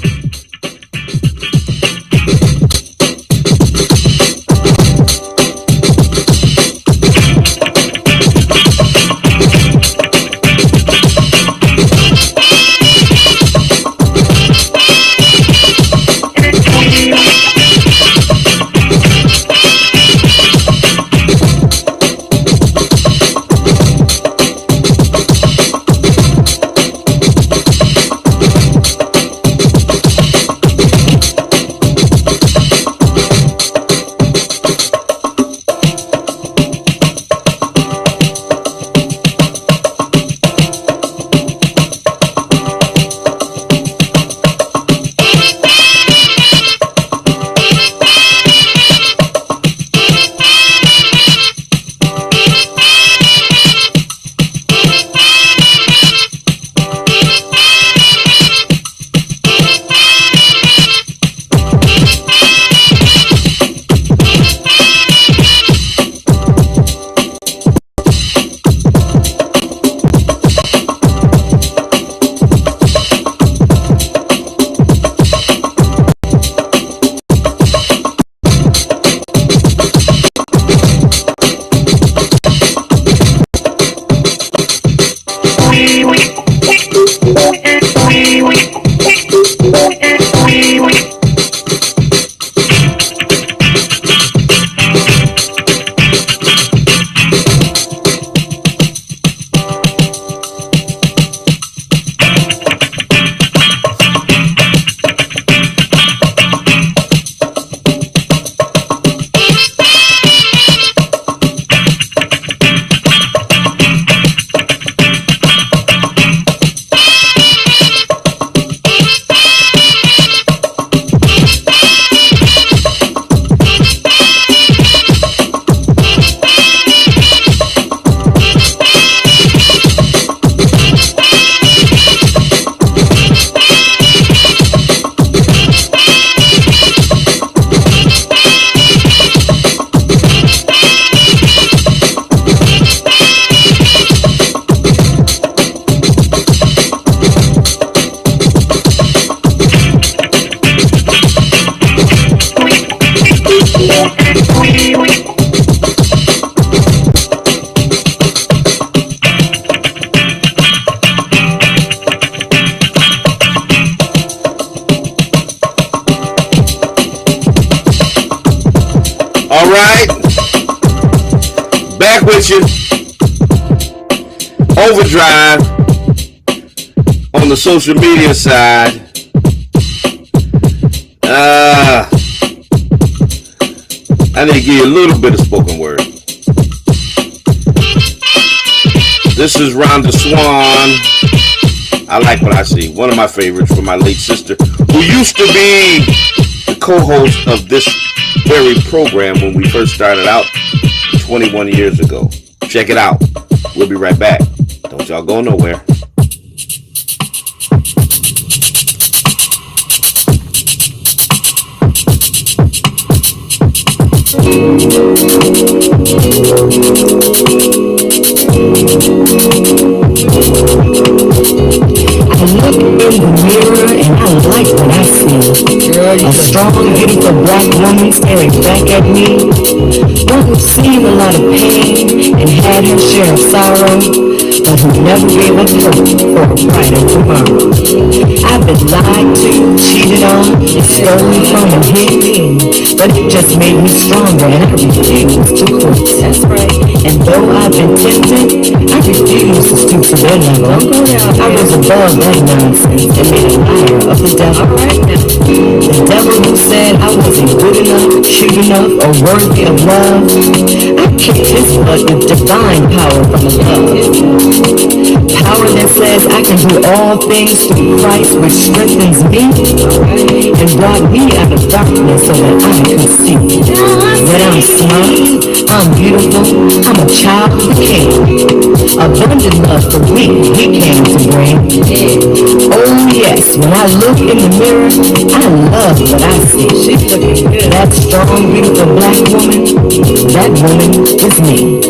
Back with you. Overdrive on the social media side. I need to give you a little bit of spoken word. This is Rhonda Swan. I like what I see. One of my favorites from my late sister, who used to be the co-host of this very program when we first started out 21 years ago. Check it out. We'll be right back. Don't y'all go nowhere. I look in the mirror and I like what I see. A strong, beautiful black woman staring back at me. One who's seen a lot of pain and had her share of sorrow, but who never gave up hope for a brighter tomorrow. I've been lied to, cheated on, and stolen from and hidden, but it just made me stronger and I refuse to quit. That's right. And though I've been tempted, I refuse to stoop to their level. I was above that nonsense and made a liar of the devil. The devil who said I wasn't good enough, cute enough, or worthy of love, I kicked his butt with divine power from above. Power that says I can do all things through Christ, which strengthens me and brought me out of darkness so that I could see that I'm smart, I'm beautiful, I'm a child of the King. Abundant love for me, he came to bring. Oh yes, when I look in the mirror, I love what I see. She's looking good. That strong, beautiful black woman, that woman is me.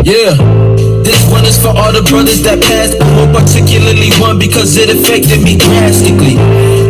Yeah, this one is for all the brothers that passed, but more particularly one because it affected me drastically.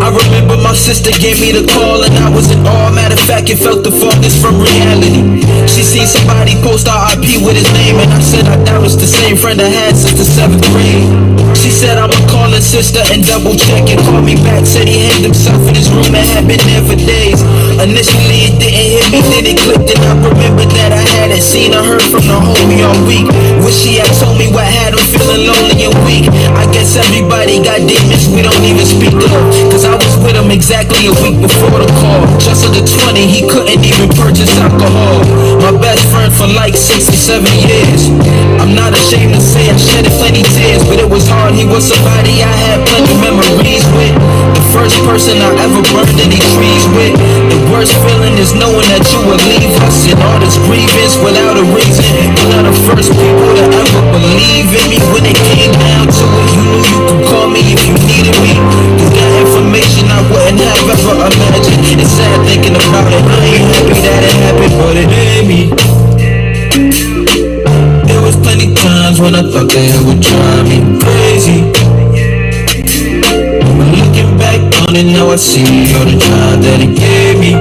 I remember my sister gave me the call and I was in awe. Matter of fact, it felt the farthest from reality. She seen somebody post RIP with his name and I said I doubt it's the same friend I had since the 7th grade. She said I'ma call her sister and double check and call me back. Said he hanged himself in his room and had been there for days. Initially it didn't hit me, then it clicked and I remembered that I hadn't seen or heard from the homie all week. Wish she had told me what had him feeling lonely and weak. I guess everybody got demons we don't even speak of, cause I was with him exactly a week before the call. Just under 20, he couldn't even purchase alcohol. My best friend for like 6 or 7 years. I'm not ashamed to say I shedded plenty tears, but it was hard. He was somebody I had plenty memories with. The first person I ever burned any trees with. The worst feeling is knowing that you would leave us in all this grievance without a reason. You're not the first people to ever believe in me. When it came down to it, you knew you could call me if you needed me. You got information I wouldn't have ever imagined. It's sad thinking about it. I ain't happy that it happened, but it hit me. There was plenty times when I thought that it would drive me crazy. But looking back on it now, I see all the drive that it gave me.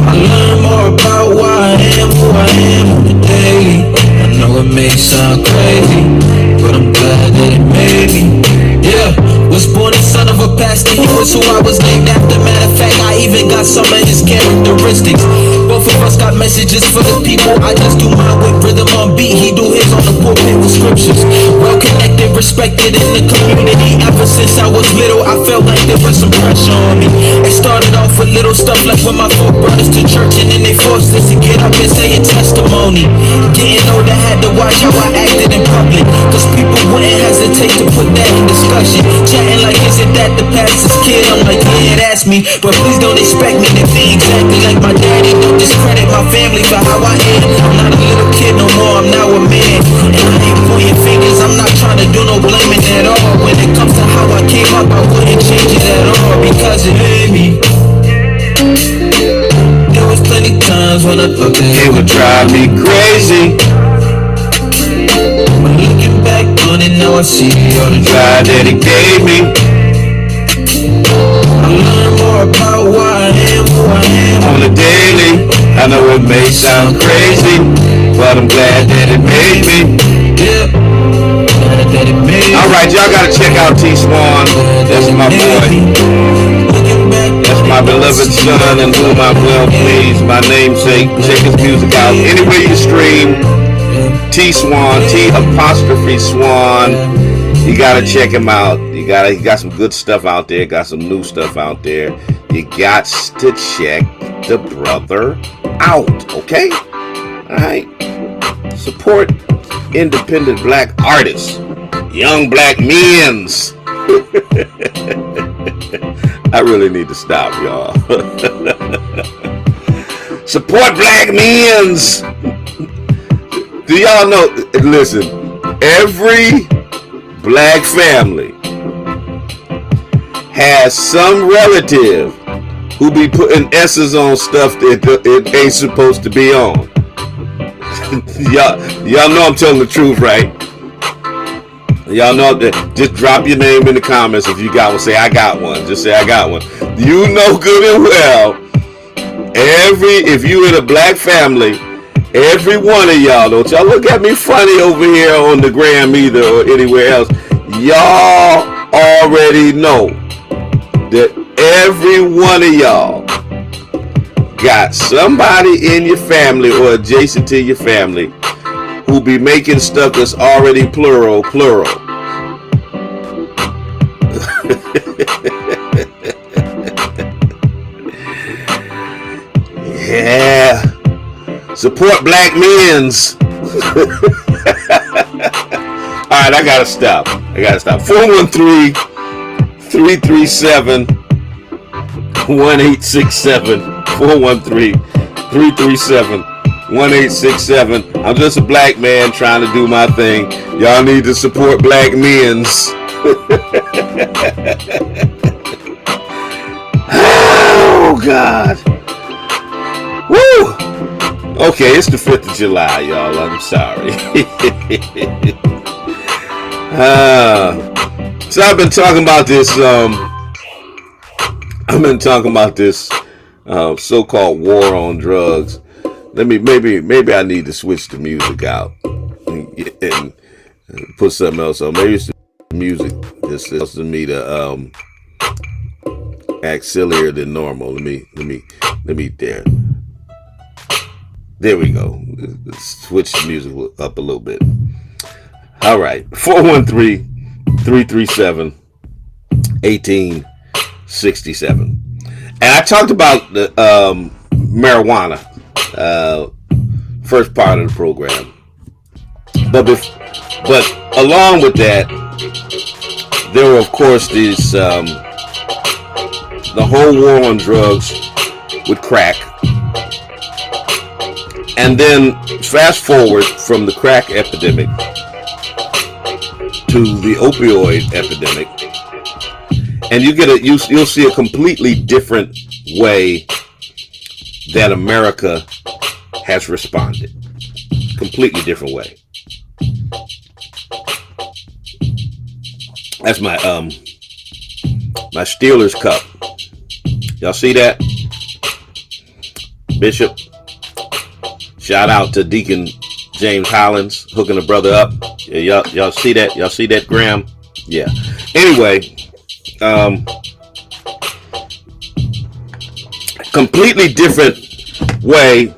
I learned more about why I am who I am on the daily. I know it may sound crazy, but I'm glad that it made me. Yeah, was born the son of a pastor, he was who I was named after. Matter of fact, I even got some of his characteristics. Both of us got messages for the people. I just do mine with rhythm on beat, he do his on the pulpit with scriptures. Well connected, respected in the community. Ever since I was little, I felt like there was some pressure on me. It started off with little stuff like when my folk brought us to church and then they forced us to get up and say a testimony. Getting older, had to watch how I acted in public, cause people wouldn't hesitate to put that in discussion. Chatting like, isn't that the pastor's kid? I'm like, yeah, that's me, but please don't expect me to be exactly like my daddy. Don't discredit my family for how I am. I'm not a little kid no more, I'm now a man. And I ain't pointing fingers, I'm not trying to do no blaming at all. When it comes to how I came up, I wouldn't change it at all, because it hit me. There was plenty times when I thought that It would drive me crazy. But looking back on it now, I see all the God that He gave me. I learned more about why I am who I am On the daily, I know it may sound crazy, but I'm glad that it made me. Yeah, glad that it made me. Alright, y'all gotta check out T Swan. That's my boy. That's my beloved son and whom I well please. My namesake. Check his music out. Anywhere you stream, T Swan, T apostrophe Swan. You gotta check him out. He got some good stuff out there. Got some new stuff out there. You got to check the brother out. Okay? Alright. Support independent black artists, young black men's. I really need to stop, y'all. Support black men's. Do y'all know? Listen, every black family has some relative who be putting S's on stuff that it ain't supposed to be on. y'all know I'm telling the truth, right? Y'all know that. Just drop your name in the comments if you got one. Say I got one. Just say I got one. You know good and well. If you in a black family, every one of y'all, don't y'all look at me funny over here on the gram either or anywhere else. Y'all already know that every one of y'all got somebody in your family or adjacent to your family who be making stuff that's already plural. Yeah. Support black men's. Alright, I gotta stop. 413-337-1867. 413-337-1867. I'm just a black man trying to do my thing. Y'all need to support black men's. Oh, God. Woo! Okay, it's the 5th of July, y'all. I'm sorry. So I've been talking about this so-called war on drugs. Maybe I need to switch the music out and put something else on. Maybe it's the music that's causing me to act sillier than normal. Let me there we go. Let's switch the music up a little bit. All right. 413-337-1867. And I talked about the marijuana first part of the program. But along with that, there were, of course, these the whole war on drugs with crack. And then fast forward from the crack epidemic to the opioid epidemic, and you'll see a completely different way that America has responded. Completely different way. That's my Steelers cup. Y'all see that? Bishop. Shout out to Deacon James Hollins hooking a brother up. Yeah, y'all see that? Y'all see that, Graham? Yeah. Anyway, completely different way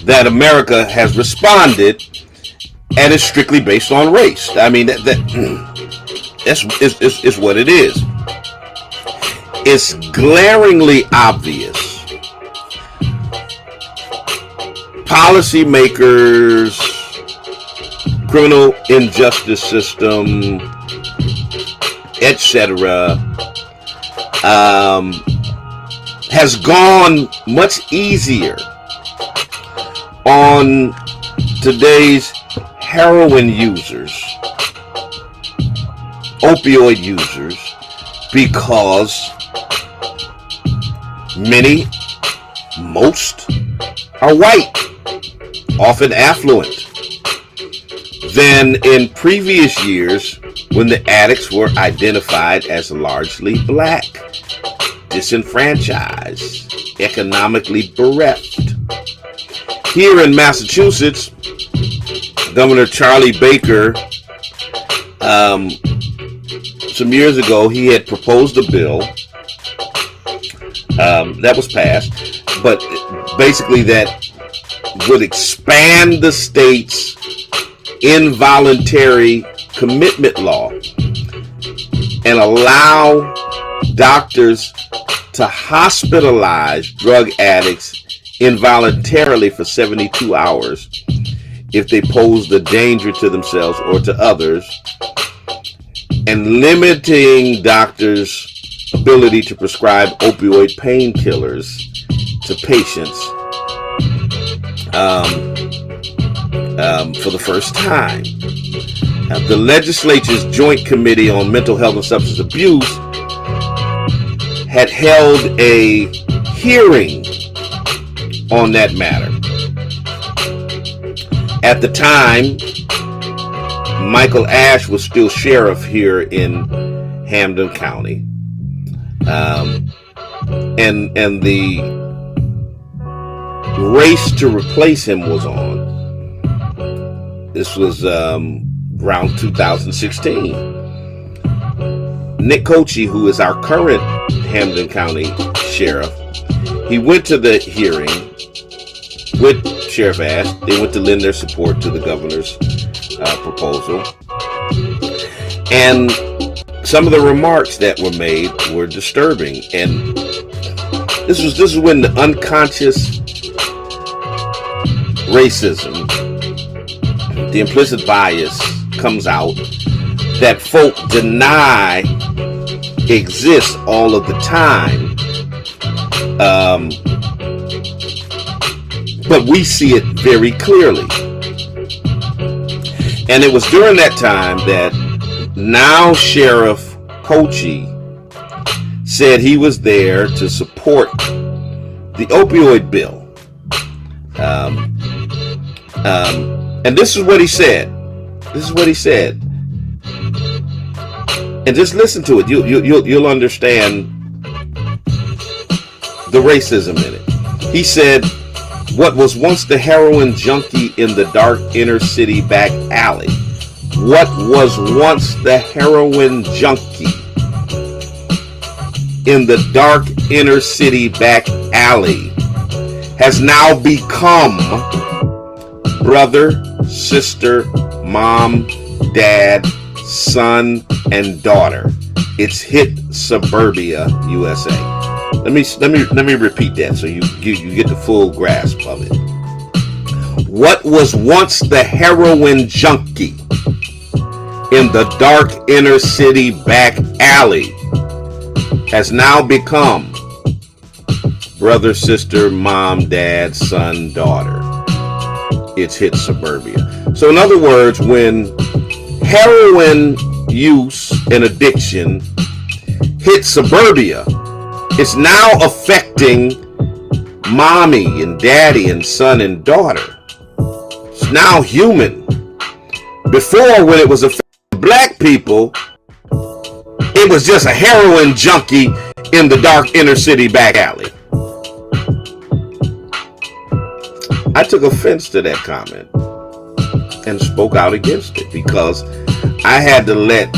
that America has responded, and it's strictly based on race. I mean, that's what it is. It's glaringly obvious. Policymakers, criminal injustice system, etc., has gone much easier on today's heroin users, opioid users, because most are white, often affluent, than in previous years when the addicts were identified as largely black, disenfranchised, economically bereft. Here in Massachusetts, Governor Charlie Baker, some years ago, he had proposed a bill that was passed, but basically that would expand the state's involuntary commitment law and allow doctors to hospitalize drug addicts involuntarily for 72 hours if they posed a danger to themselves or to others, and limiting doctors' ability to prescribe opioid painkillers to patients for the first time. The legislature's Joint Committee on Mental Health and Substance Abuse had held a hearing on that matter. At the time, Michael Ash was still sheriff here in Hampden County, and the race to replace him was on. This was around 2016. Nick Cochee, who is our current Hampden County sheriff, he went to the hearing with Sheriff Ash. They went to lend their support to the governor's proposal. And some of the remarks that were made were disturbing. And this is when the unconscious racism, the implicit bias comes out that folk deny exists all of the time. But we see it very clearly. And it was during that time that now Sheriff Cochee said he was there to support the opioid bill. And this is what he said. This is what he said. And just listen to it. You'll understand the racism in it. He said, what was once the heroin junkie in the dark inner city back alley, what was once the heroin junkie in the dark inner city back alley has now become brother, sister, mom, dad, son, and daughter. It's hit suburbia, USA. Let me repeat that so you get the full grasp of it. What was once the heroin junkie in the dark inner city back alley has now become brother, sister, mom, dad, son, daughter. It's hit suburbia. So in other words, when heroin use and addiction hit suburbia, it's now affecting mommy and daddy and son and daughter. It's now human. Before, when it was affecting black people, it was just a heroin junkie in the dark inner city back alley. I took offense to that comment and spoke out against it because I had to let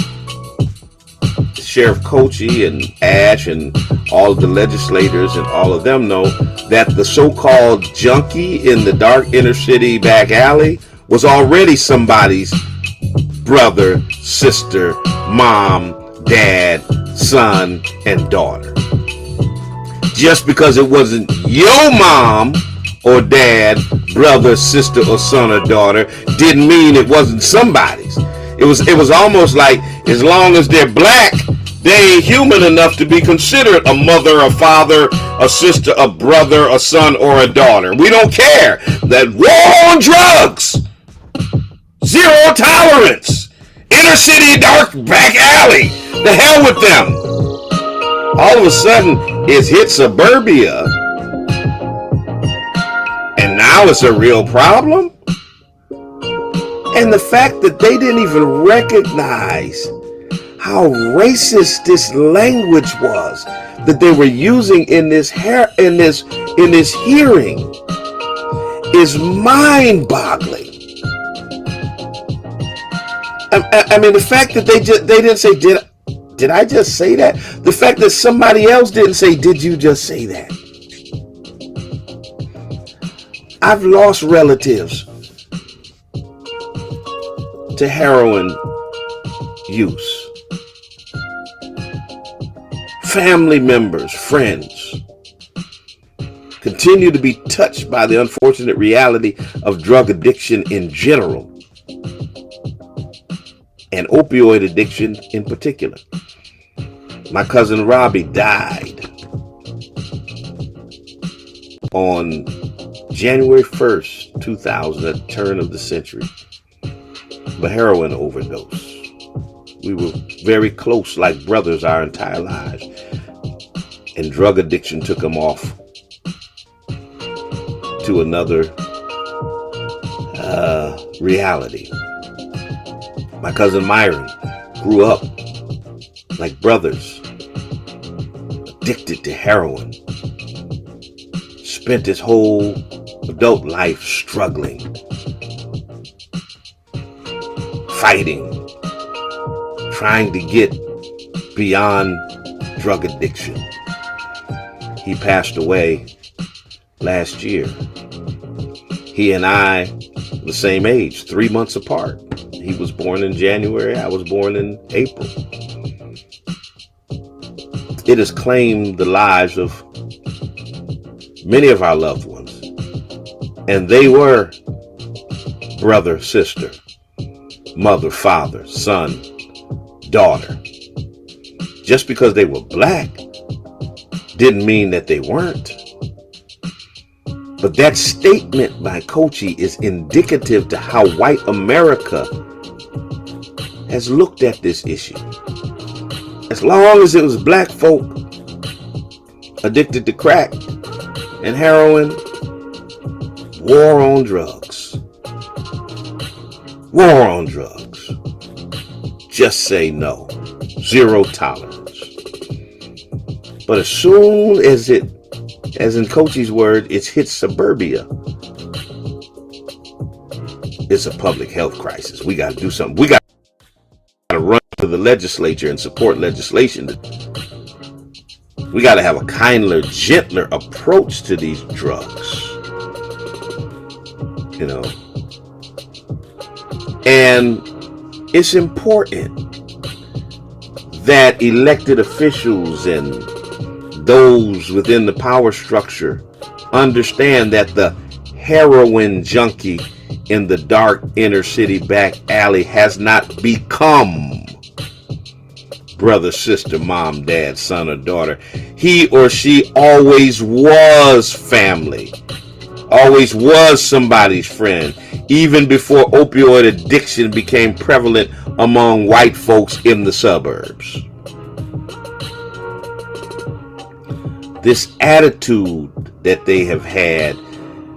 Sheriff Cochee and Ash and all of the legislators and all of them know that the so-called junkie in the dark inner city back alley was already somebody's brother, sister, mom, dad, son, and daughter. Just because it wasn't your mom or dad, brother, sister, or son or daughter didn't mean it wasn't somebody's. It was almost like as long as they're black, they ain't human enough to be considered a mother, a father, a sister, a brother, a son, or a daughter. We don't care. That war on drugs, zero tolerance, inner city dark back alley, the hell with them. All of a sudden, it's hit suburbia, and now it's a real problem. And the fact that they didn't even recognize how racist this language was that they were using in this hearing is mind-boggling. I mean, the fact that they didn't say, did I just say that? The fact that somebody else didn't say, did you just say that? I've lost relatives to heroin use. Family members, friends, continue to be touched by the unfortunate reality of drug addiction in general and opioid addiction in particular. My cousin Robbie died on January 1st, 2000, at the turn of the century, of a heroin overdose. We were very close, like brothers, our entire lives. And drug addiction took him off to another reality. My cousin Myron grew up like brothers, addicted to heroin. Spent his whole adult life struggling, fighting, trying to get beyond drug addiction. He passed away last year. He and I, the same age, 3 months apart. He was born in January, I was born in April. It has claimed the lives of many of our loved ones. And they were brother, sister, mother, father, son, daughter. Just because they were black didn't mean that they weren't. But that statement by Kochi is indicative to how white America has looked at this issue. As long as it was black folk addicted to crack and heroin, war on drugs. War on drugs. Just say no. Zero tolerance. But as soon as it, as in Kochi's word, it's hit suburbia, it's a public health crisis. We got to do something. We got to run to the legislature and support legislation. We got to have a kinder, gentler approach to these drugs. You know. And it's important that elected officials and those within the power structure understand that the heroin junkie in the dark inner city back alley has not become brother, sister, mom, dad, son, or daughter. He or she always was family, always was somebody's friend, even before opioid addiction became prevalent among white folks in the suburbs. This attitude that they have had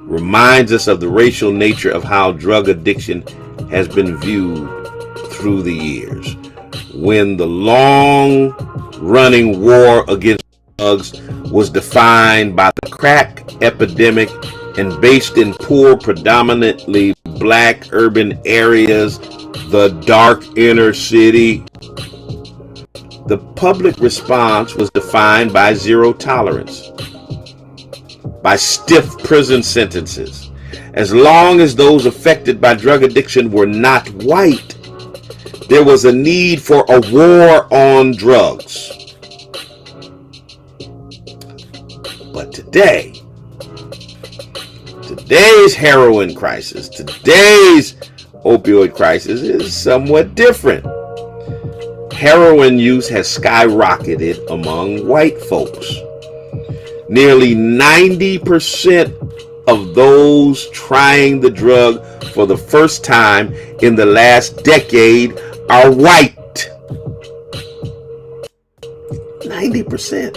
reminds us of the racial nature of how drug addiction has been viewed through the years. When the long-running war against drugs was defined by the crack epidemic and based in poor, predominantly black urban areas, the dark inner city, the public response was defined by zero tolerance, by stiff prison sentences. As long as those affected by drug addiction were not white, there was a need for a war on drugs. But today's heroin crisis, today's opioid crisis is somewhat different. Heroin use has skyrocketed among white folks. Nearly 90% of those trying the drug for the first time in the last decade are white. 90%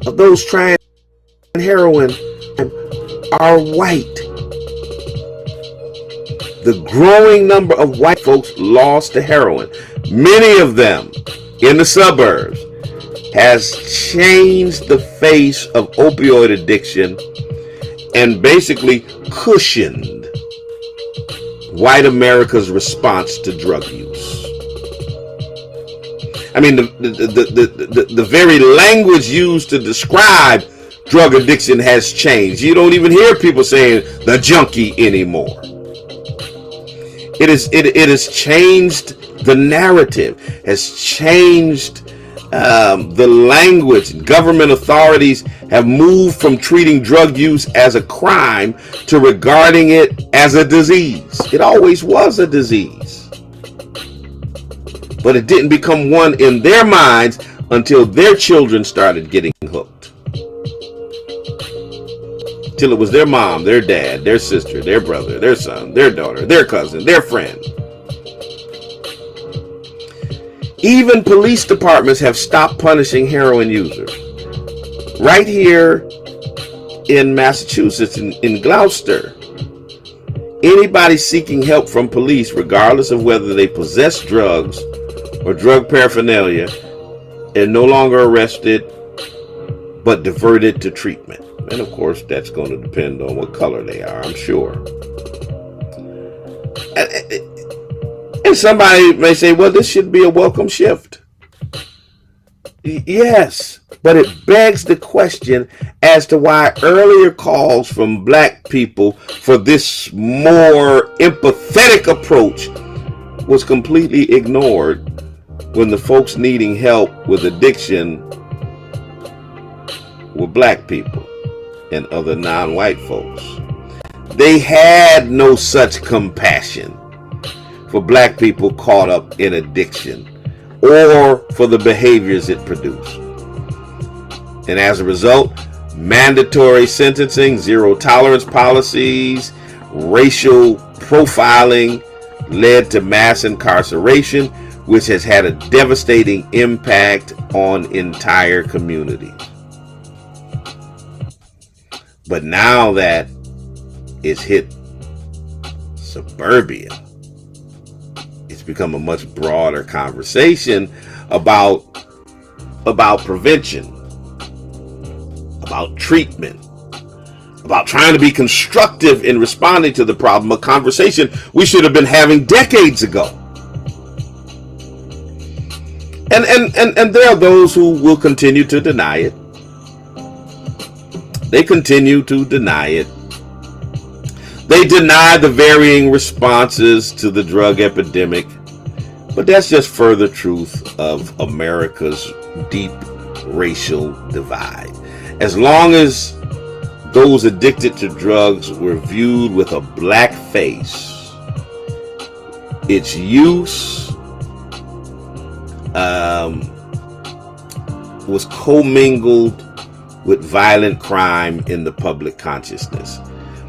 of those trying heroin are white. The growing number of white folks lost to heroin, many of them in the suburbs, has changed the face of opioid addiction and basically cushioned white America's response to drug use. I mean, the very language used to describe drug addiction has changed. You don't even hear people saying the junkie anymore. It has changed the narrative, has changed The language, government authorities have moved from treating drug use as a crime to regarding it as a disease. It always was a disease, but it didn't become one in their minds until their children started getting hooked. Till it was their mom, their dad, their sister, their brother, their son, their daughter, their cousin, their friend. Even police departments have stopped punishing heroin users. Right here in Massachusetts, in Gloucester, anybody seeking help from police, regardless of whether they possess drugs or drug paraphernalia, are no longer arrested, but diverted to treatment. And of course, that's going to depend on what color they are, I'm sure. And somebody may say, well, this should be a welcome shift. Yes, but it begs the question as to why earlier calls from black people for this more empathetic approach was completely ignored when the folks needing help with addiction were black people and other non-white folks. They had no such compassion for black people caught up in addiction or for the behaviors it produced. And as a result, mandatory sentencing, zero tolerance policies, racial profiling led to mass incarceration, which has had a devastating impact on entire communities. But now that it's hit suburbia, it's become a much broader conversation about prevention, about treatment, about trying to be constructive in responding to the problem, a conversation we should have been having decades ago. And there are those who will continue to deny it. They continue to deny it. They deny the varying responses to the drug epidemic, but that's just further truth of America's deep racial divide. As long as those addicted to drugs were viewed with a black face, its use was commingled with violent crime in the public consciousness.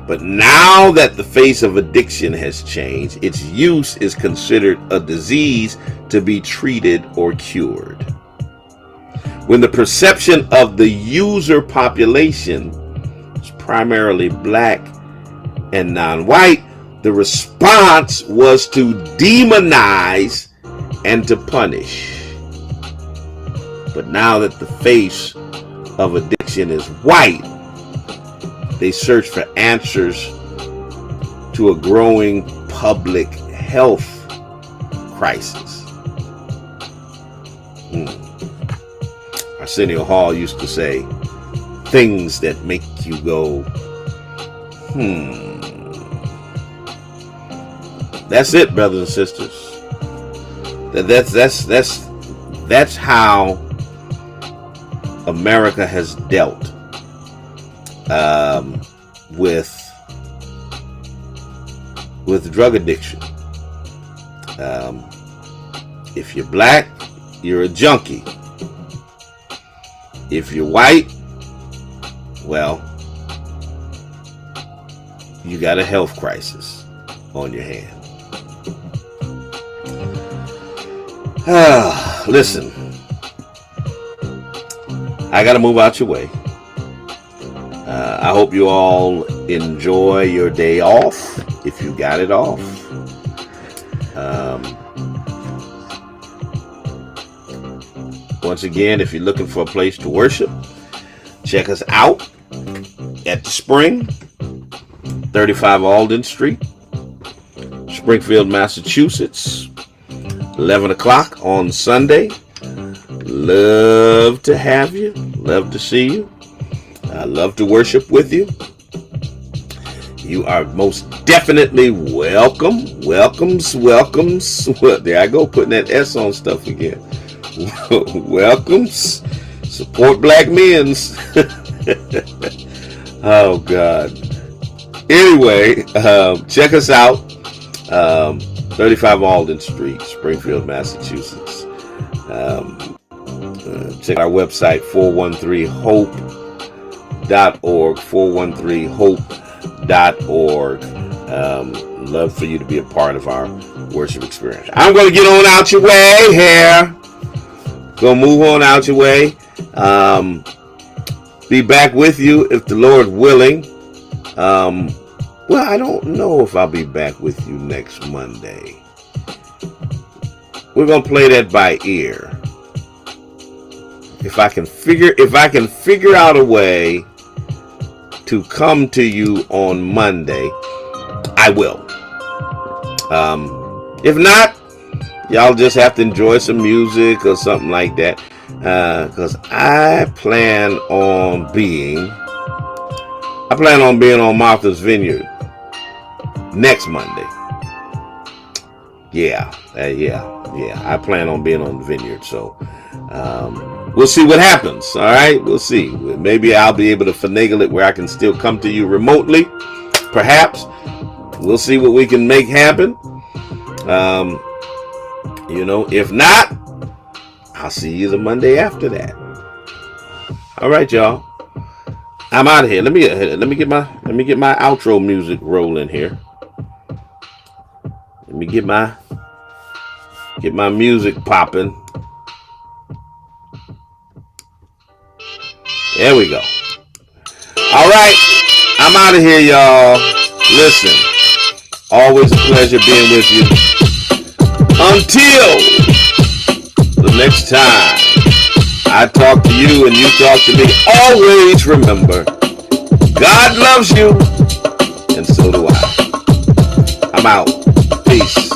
But now that the face of addiction has changed, its use is considered a disease to be treated or cured. When the perception of the user population is primarily black and non-white, the response was to demonize and to punish. But now that the face of addiction is white, they search for answers to a growing public health crisis. Arsenio Hall used to say, things that make you go, That's it, brothers and sisters. That's how America has dealt with drug addiction. If you're black, you're a junkie. If you're white, well, you got a health crisis on your hand. Listen, I gotta move out your way. I hope you all enjoy your day off, if you got it off. Once again, if you're looking for a place to worship, check us out at the Spring, 35 Alden Street, Springfield, Massachusetts, 11 o'clock on Sunday. Love to have you. Love to see you. I love to worship with you. You are most definitely welcome. Welcomes. There I go, putting that S on stuff again. welcome. Support black men's. Oh, God. Anyway, check us out. 35 Alden Street, Springfield, Massachusetts. Check our website, 413hope.org, 413hope.org. Love for you to be a part of our worship experience. I'm going to get on out your way here. Gonna move on out your way. Be back with you if the Lord willing. Well, I don't know if I'll be back with you next Monday. We're gonna play that by ear. If I can figure out a way to come to you on Monday, I will. If not, y'all just have to enjoy some music or something like that. Because I plan on being on Martha's Vineyard next Monday. Yeah. I plan on being on the vineyard, so we'll see what happens. All right, we'll see. Maybe I'll be able to finagle it where I can still come to you remotely. Perhaps we'll see what we can make happen. If not, I'll see you the Monday after that. All right, y'all. I'm out of here. Let me get my outro music rolling here. Let me get my music popping. There we go. All right, I'm out of here, y'all. Listen, always a pleasure being with you. Until the next time I talk to you and you talk to me, always remember, God loves you, and so do I. I'm out. Peace.